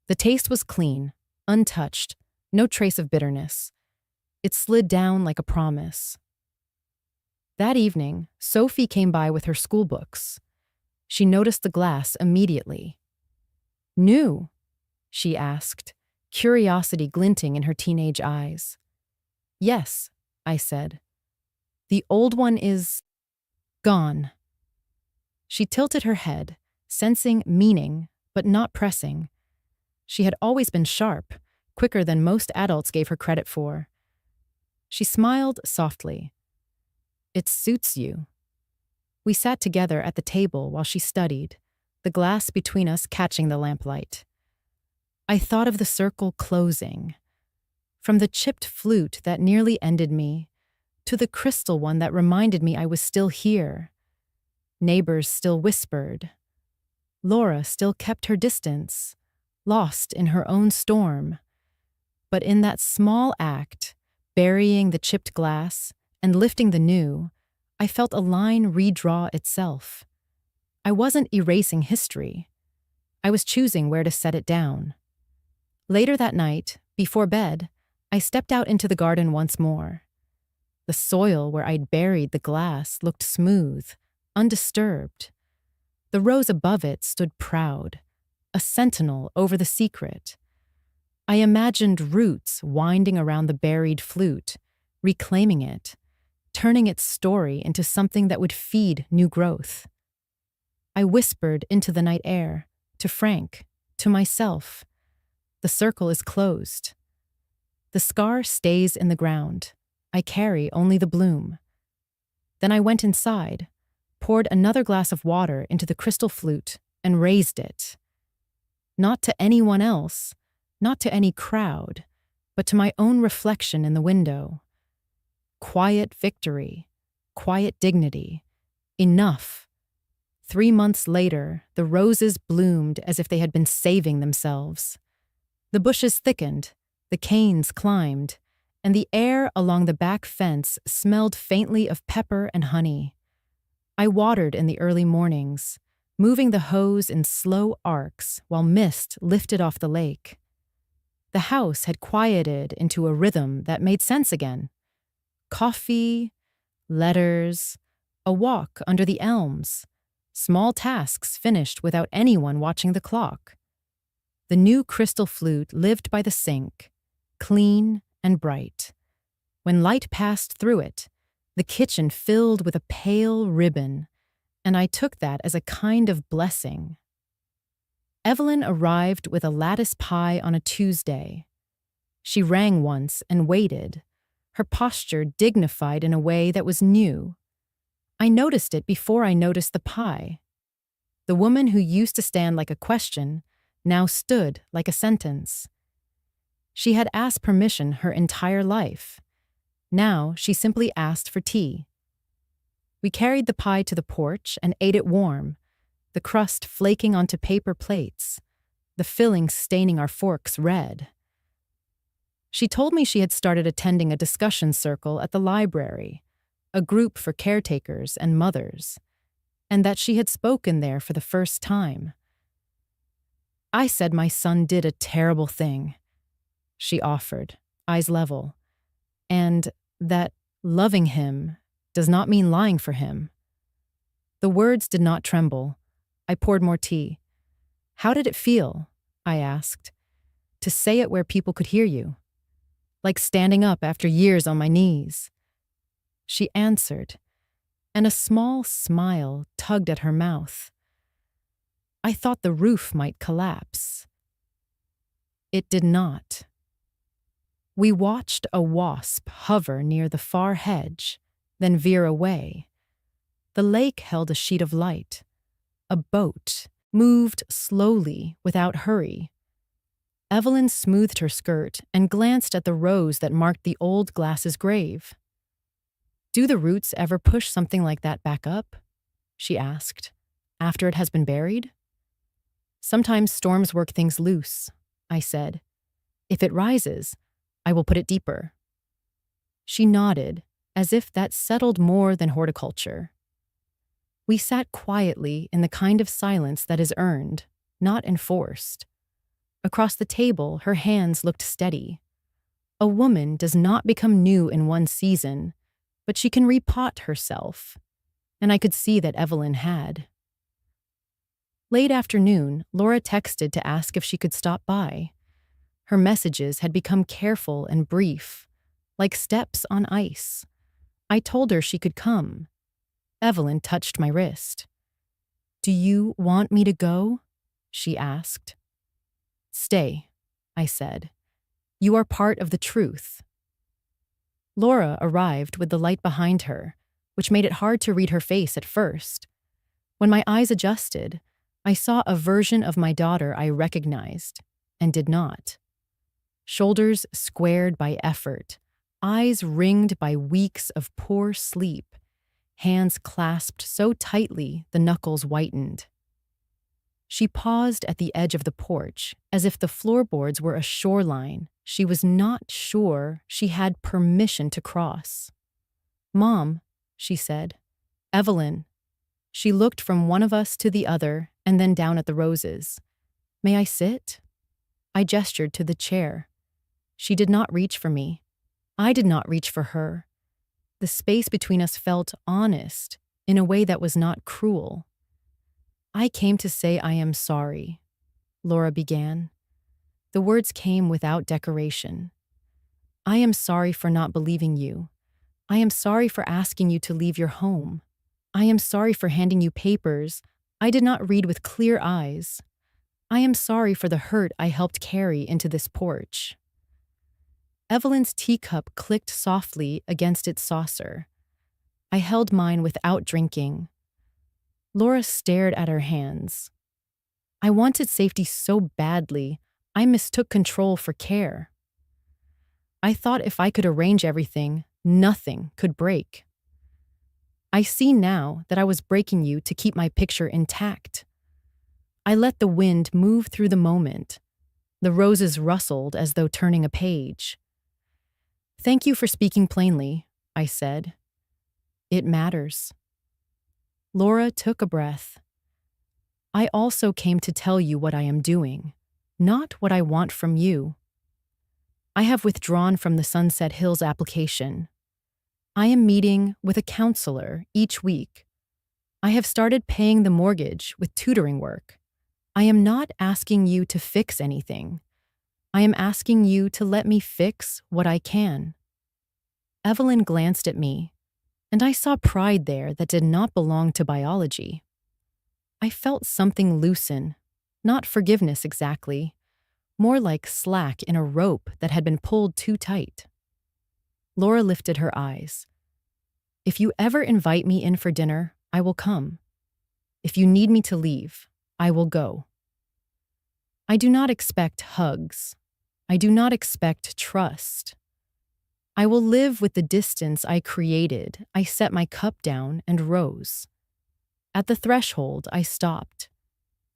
The taste was clean, untouched, no trace of bitterness. It slid down like a promise. That evening, Sophie came by with her school books. She noticed the glass immediately. New? She asked, curiosity glinting in her teenage eyes. Yes, I said. The old one is gone. She tilted her head, sensing meaning, but not pressing. She had always been sharp, quicker than most adults gave her credit for. She smiled softly. It suits you. We sat together at the table while she studied, the glass between us catching the lamplight. I thought of the circle closing, from the chipped flute that nearly ended me, to the crystal one that reminded me I was still here. Neighbors still whispered. Laura still kept her distance, lost in her own storm. But in that small act, burying the chipped glass and lifting the new, I felt a line redraw itself. I wasn't erasing history. I was choosing where to set it down. Later that night, before bed, I stepped out into the garden once more. The soil where I'd buried the glass looked smooth, undisturbed. The rose above it stood proud, a sentinel over the secret. I imagined roots winding around the buried flute, reclaiming it, turning its story into something that would feed new growth. I whispered into the night air, to Frank, to myself. The circle is closed. The scar stays in the ground. I carry only the bloom. Then I went inside, poured another glass of water into the crystal flute, and raised it. Not to anyone else, not to any crowd, but to my own reflection in the window. Quiet victory, quiet dignity. Enough. 3 months later, the roses bloomed as if they had been saving themselves. The bushes thickened, the canes climbed, and the air along the back fence smelled faintly of pepper and honey. I watered in the early mornings, moving the hose in slow arcs while mist lifted off the lake. The house had quieted into a rhythm that made sense again. Coffee, letters, a walk under the elms, small tasks finished without anyone watching the clock. The new crystal flute lived by the sink, clean and bright. When light passed through it, the kitchen filled with a pale ribbon, and I took that as a kind of blessing. Evelyn arrived with a lattice pie on a Tuesday. She rang once and waited, her posture dignified in a way that was new. I noticed it before I noticed the pie. The woman who used to stand like a question now stood like a sentence. She had asked permission her entire life. Now she simply asked for tea. We carried the pie to the porch and ate it warm, the crust flaking onto paper plates, the filling staining our forks red. She told me she had started attending a discussion circle at the library, a group for caretakers and mothers, and that she had spoken there for the first time. I said my son did a terrible thing, she offered, eyes level, and that loving him does not mean lying for him. The words did not tremble. I poured more tea. How did it feel, I asked, to say it where people could hear you? Like standing up after years on my knees. She answered, and a small smile tugged at her mouth. I thought the roof might collapse. It did not. We watched a wasp hover near the far hedge, then veer away. The lake held a sheet of light. A boat moved slowly without hurry. Evelyn smoothed her skirt and glanced at the rose that marked the old glass's grave. Do the roots ever push something like that back up? She asked. After it has been buried? Sometimes storms work things loose, I said, If it rises, I will put it deeper. She nodded, as if that settled more than horticulture. We sat quietly in the kind of silence that is earned, not enforced. Across the table, her hands looked steady. A woman does not become new in one season, but she can repot herself. And I could see that Evelyn had. Late afternoon, Laura texted to ask if she could stop by. Her messages had become careful and brief, like steps on ice. I told her she could come. Evelyn touched my wrist. "Do you want me to go?" she asked. "Stay," I said. "You are part of the truth." Laura arrived with the light behind her, which made it hard to read her face at first. When my eyes adjusted, I saw a version of my daughter I recognized, and did not. Shoulders squared by effort, eyes ringed by weeks of poor sleep, hands clasped so tightly the knuckles whitened. She paused at the edge of the porch, as if the floorboards were a shoreline she was not sure she had permission to cross. "Mom," she said. "Evelyn." She looked from one of us to the other and then down at the roses. "May I sit?" I gestured to the chair. She did not reach for me. I did not reach for her. The space between us felt honest, in a way that was not cruel. "I came to say I am sorry," Laura began. The words came without decoration. "I am sorry for not believing you. I am sorry for asking you to leave your home. I am sorry for handing you papers I did not read with clear eyes. I am sorry for the hurt I helped carry into this porch." Evelyn's teacup clicked softly against its saucer. I held mine without drinking. Laura stared at her hands. I wanted safety so badly, I mistook control for care. I thought if I could arrange everything, nothing could break. I see now that I was breaking you to keep my picture intact. I let the wind move through the moment. The roses rustled as though turning a page. "Thank you for speaking plainly," I said. "It matters." Laura took a breath. "I also came to tell you what I am doing, not what I want from you. I have withdrawn from the Sunset Hills application. I am meeting with a counselor each week. I have started paying the mortgage with tutoring work. I am not asking you to fix anything. I am asking you to let me fix what I can." Evelyn glanced at me, and I saw pride there that did not belong to biology. I felt something loosen, not forgiveness exactly, more like slack in a rope that had been pulled too tight. Laura lifted her eyes. "If you ever invite me in for dinner, I will come. If you need me to leave, I will go. I do not expect hugs. I do not expect trust. I will live with the distance I created." I set my cup down and rose. At the threshold, I stopped.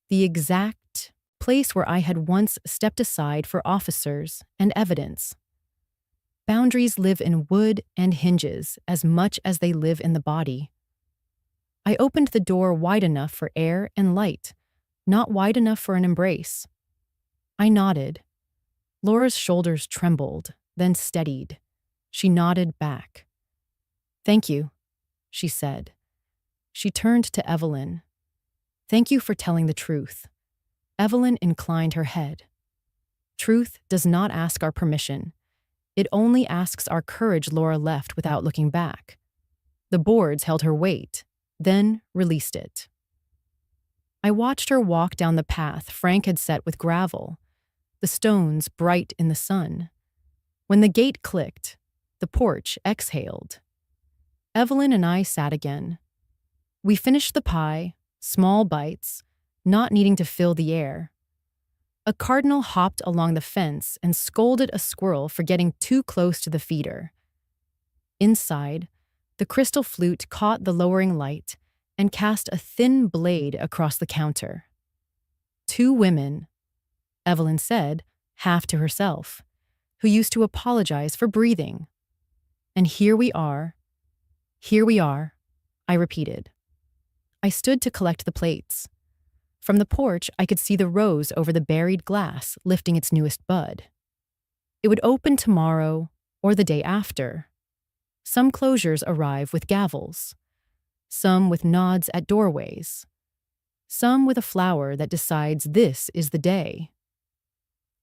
The exact place where I had once stepped aside for officers and evidence. Boundaries live in wood and hinges as much as they live in the body. I opened the door wide enough for air and light, not wide enough for an embrace. I nodded. Laura's shoulders trembled, then steadied. She nodded back. "Thank you," she said. She turned to Evelyn. "Thank you for telling the truth." Evelyn inclined her head. "Truth does not ask our permission. It only asks our courage." Laura left without looking back. The boards held her weight, then released it. I watched her walk down the path Frank had set with gravel, the stones bright in the sun. When the gate clicked, the porch exhaled. Evelyn and I sat again. We finished the pie, small bites, not needing to fill the air. A cardinal hopped along the fence and scolded a squirrel for getting too close to the feeder. Inside, the crystal flute caught the lowering light and cast a thin blade across the counter. "Two women," Evelyn said, half to herself, who used to apologize for breathing. And here we are, I repeated. I stood to collect the plates. From the porch, I could see the rose over the buried glass lifting its newest bud. It would open tomorrow or the day after. Some closures arrive with gavels, some with nods at doorways, some with a flower that decides this is the day.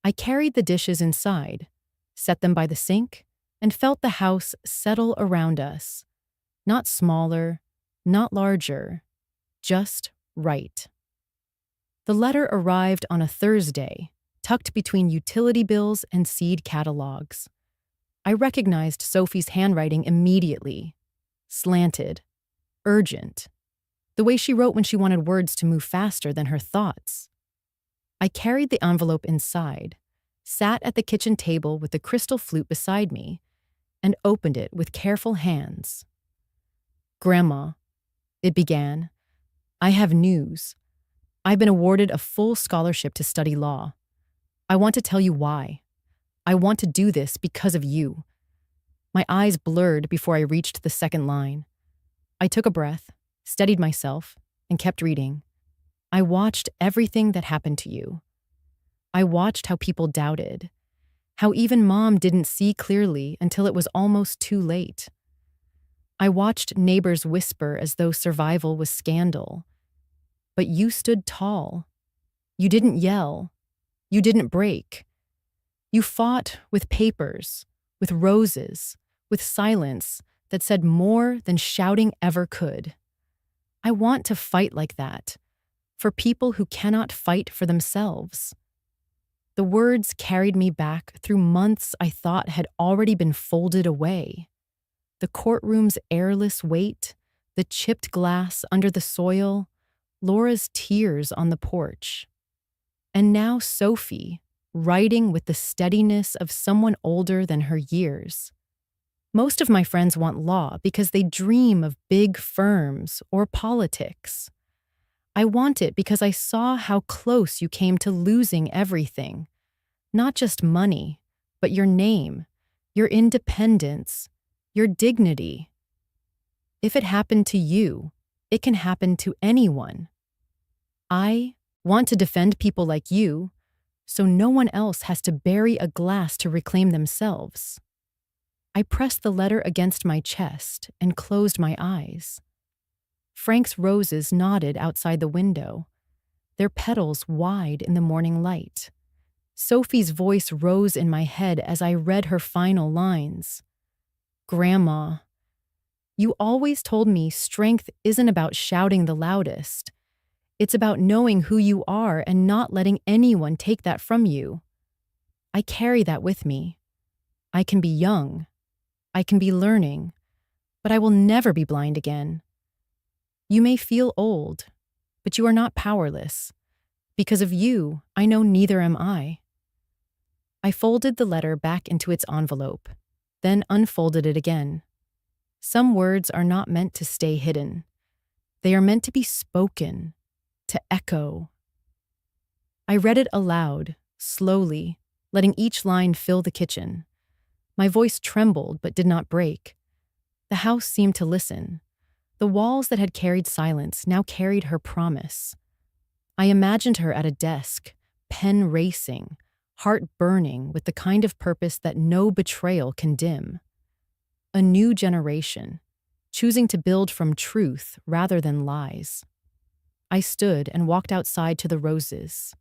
I carried the dishes inside, set them by the sink, and felt the house settle around us. Not smaller, not larger, just right. The letter arrived on a Thursday, tucked between utility bills and seed catalogs. I recognized Sophie's handwriting immediately. Slanted, urgent, the way she wrote when she wanted words to move faster than her thoughts. I carried the envelope inside, sat at the kitchen table with the crystal flute beside me, and opened it with careful hands. "Grandma," it began, "I have news. I've been awarded a full scholarship to study law. I want to tell you why. I want to do this because of you." My eyes blurred before I reached the second line. I took a breath, steadied myself, and kept reading. "I watched everything that happened to you. I watched how people doubted, how even Mom didn't see clearly until it was almost too late. I watched neighbors whisper as though survival was scandal. But you stood tall. You didn't yell. You didn't break. You fought with papers, with roses, with silence that said more than shouting ever could. I want to fight like that, for people who cannot fight for themselves." The words carried me back through months I thought had already been folded away. The courtroom's airless weight, the chipped glass under the soil, Laura's tears on the porch. And now Sophie, writing with the steadiness of someone older than her years. Most of my friends want law because they dream of big firms or politics. I want it because I saw how close you came to losing everything. Not just money, but your name, your independence, your dignity. If it happened to you, it can happen to anyone. I want to defend people like you, so no one else has to bury a glass to reclaim themselves. I pressed the letter against my chest and closed my eyes. Frank's roses nodded outside the window, their petals wide in the morning light. Sophie's voice rose in my head as I read her final lines. "Grandma, you always told me strength isn't about shouting the loudest. It's about knowing who you are and not letting anyone take that from you. I carry that with me. I can be young. I can be learning, but I will never be blind again. You may feel old, but you are not powerless. Because of you, I know neither am I." I folded the letter back into its envelope, then unfolded it again. Some words are not meant to stay hidden. They are meant to be spoken, to echo. I read it aloud, slowly, letting each line fill the kitchen. My voice trembled but did not break. The house seemed to listen. The walls that had carried silence now carried her promise. I imagined her at a desk, pen racing, heart burning with the kind of purpose that no betrayal can dim. A new generation, choosing to build from truth rather than lies. I stood and walked outside to the roses.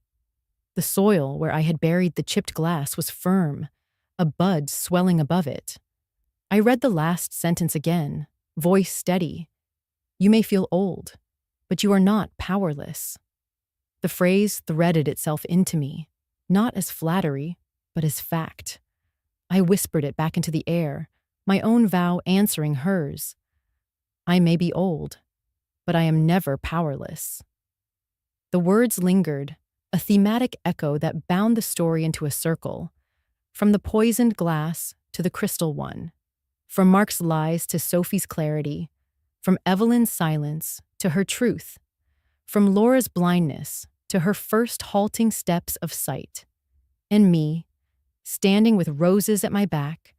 The soil where I had buried the chipped glass was firm, a bud swelling above it. I read the last sentence again, voice steady. "You may feel old, but you are not powerless." The phrase threaded itself into me, not as flattery, but as fact. I whispered it back into the air, my own vow answering hers. I may be old, but I am never powerless. The words lingered, a thematic echo that bound the story into a circle, from the poisoned glass to the crystal one, from Mark's lies to Sophie's clarity, from Evelyn's silence to her truth, from Laura's blindness to her first halting steps of sight. And me, standing with roses at my back,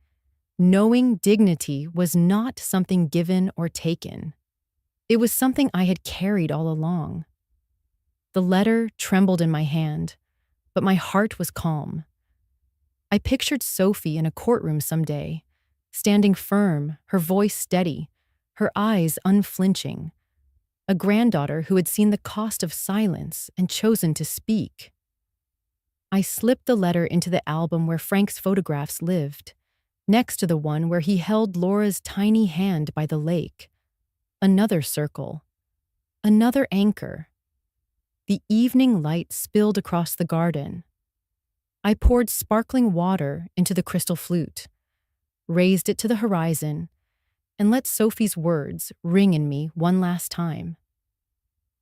knowing dignity was not something given or taken. It was something I had carried all along. The letter trembled in my hand, but my heart was calm. I pictured Sophie in a courtroom someday, standing firm, her voice steady, her eyes unflinching. A granddaughter who had seen the cost of silence and chosen to speak. I slipped the letter into the album where Frank's photographs lived, next to the one where he held Laura's tiny hand by the lake. Another circle. Another anchor. The evening light spilled across the garden. I poured sparkling water into the crystal flute, raised it to the horizon, and let Sophie's words ring in me one last time.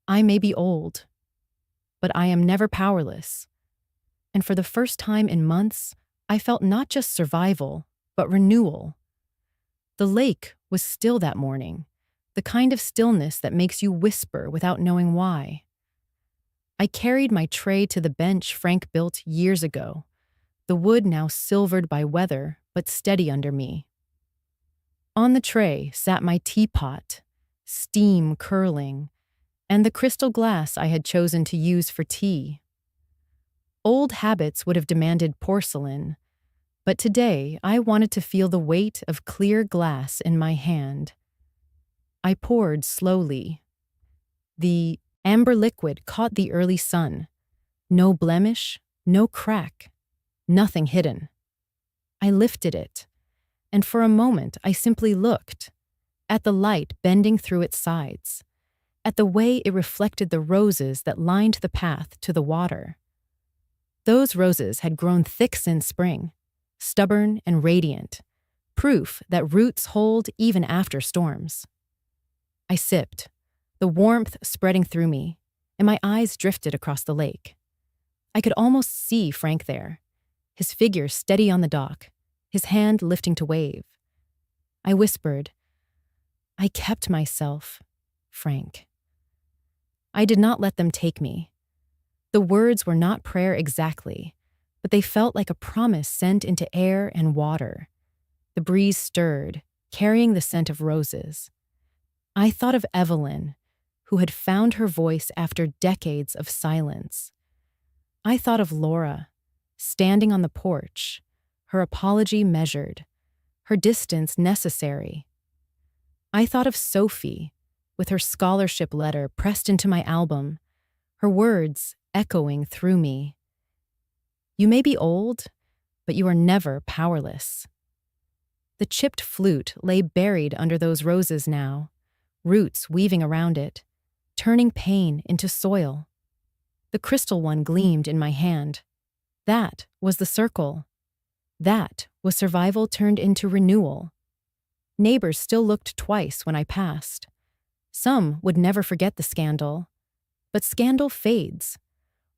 I may be old, but I am never powerless. And for the first time in months, I felt not just survival, but renewal. The lake was still that morning, the kind of stillness that makes you whisper without knowing why. I carried my tray to the bench Frank built years ago, the wood now silvered by weather, but steady under me. On the tray sat my teapot, steam curling, and the crystal glass I had chosen to use for tea. Old habits would have demanded porcelain, but today I wanted to feel the weight of clear glass in my hand. I poured slowly. The amber liquid caught the early sun. No blemish, no crack, nothing hidden. I lifted it, and for a moment I simply looked, at the light bending through its sides, at the way it reflected the roses that lined the path to the water. Those roses had grown thick since spring, stubborn and radiant, proof that roots hold even after storms. I sipped, the warmth spreading through me, and my eyes drifted across the lake. I could almost see Frank there, his figure steady on the dock, his hand lifting to wave. I whispered, "I kept myself, Frank." I did not let them take me. The words were not prayer exactly, but they felt like a promise sent into air and water. The breeze stirred, carrying the scent of roses. I thought of Evelyn, who had found her voice after decades of silence. I thought of Laura, standing on the porch, her apology measured, her distance necessary. I thought of Sophie, with her scholarship letter pressed into my album, her words echoing through me. You may be old, but you are never powerless. The chipped flute lay buried under those roses now, roots weaving around it, turning pain into soil. The crystal one gleamed in my hand. That was the circle. That was survival turned into renewal. Neighbors still looked twice when I passed. Some would never forget the scandal. But scandal fades.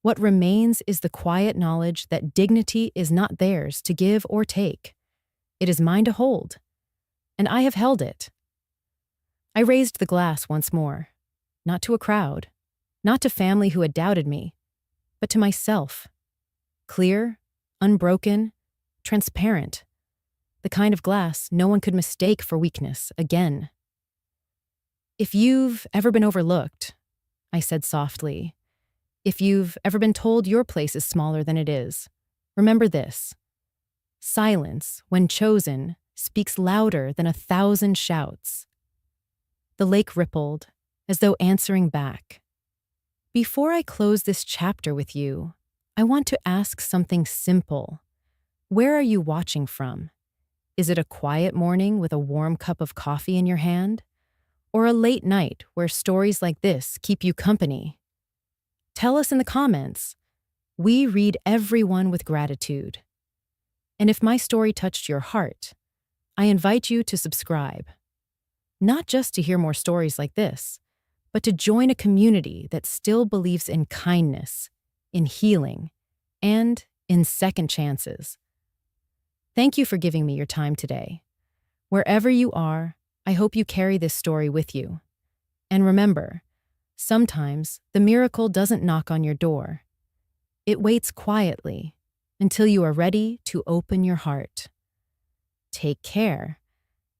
What remains is the quiet knowledge that dignity is not theirs to give or take. It is mine to hold. And I have held it. I raised the glass once more, not to a crowd, not to family who had doubted me, but to myself. Clear, unbroken, transparent. The kind of glass no one could mistake for weakness again. If you've ever been overlooked, I said softly, if you've ever been told your place is smaller than it is, remember this. Silence, when chosen, speaks louder than 1,000 shouts. The lake rippled, as though answering back. Before I close this chapter with you, I want to ask something simple. Where are you watching from? Is it a quiet morning with a warm cup of coffee in your hand? Or a late night where stories like this keep you company? Tell us in the comments. We read everyone with gratitude. And if my story touched your heart, I invite you to subscribe. Not just to hear more stories like this, but to join a community that still believes in kindness, in healing, and in second chances. Thank you for giving me your time today. Wherever you are, I hope you carry this story with you. And remember, sometimes the miracle doesn't knock on your door. It waits quietly, until you are ready to open your heart. Take care,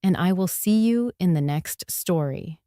and I will see you in the next story.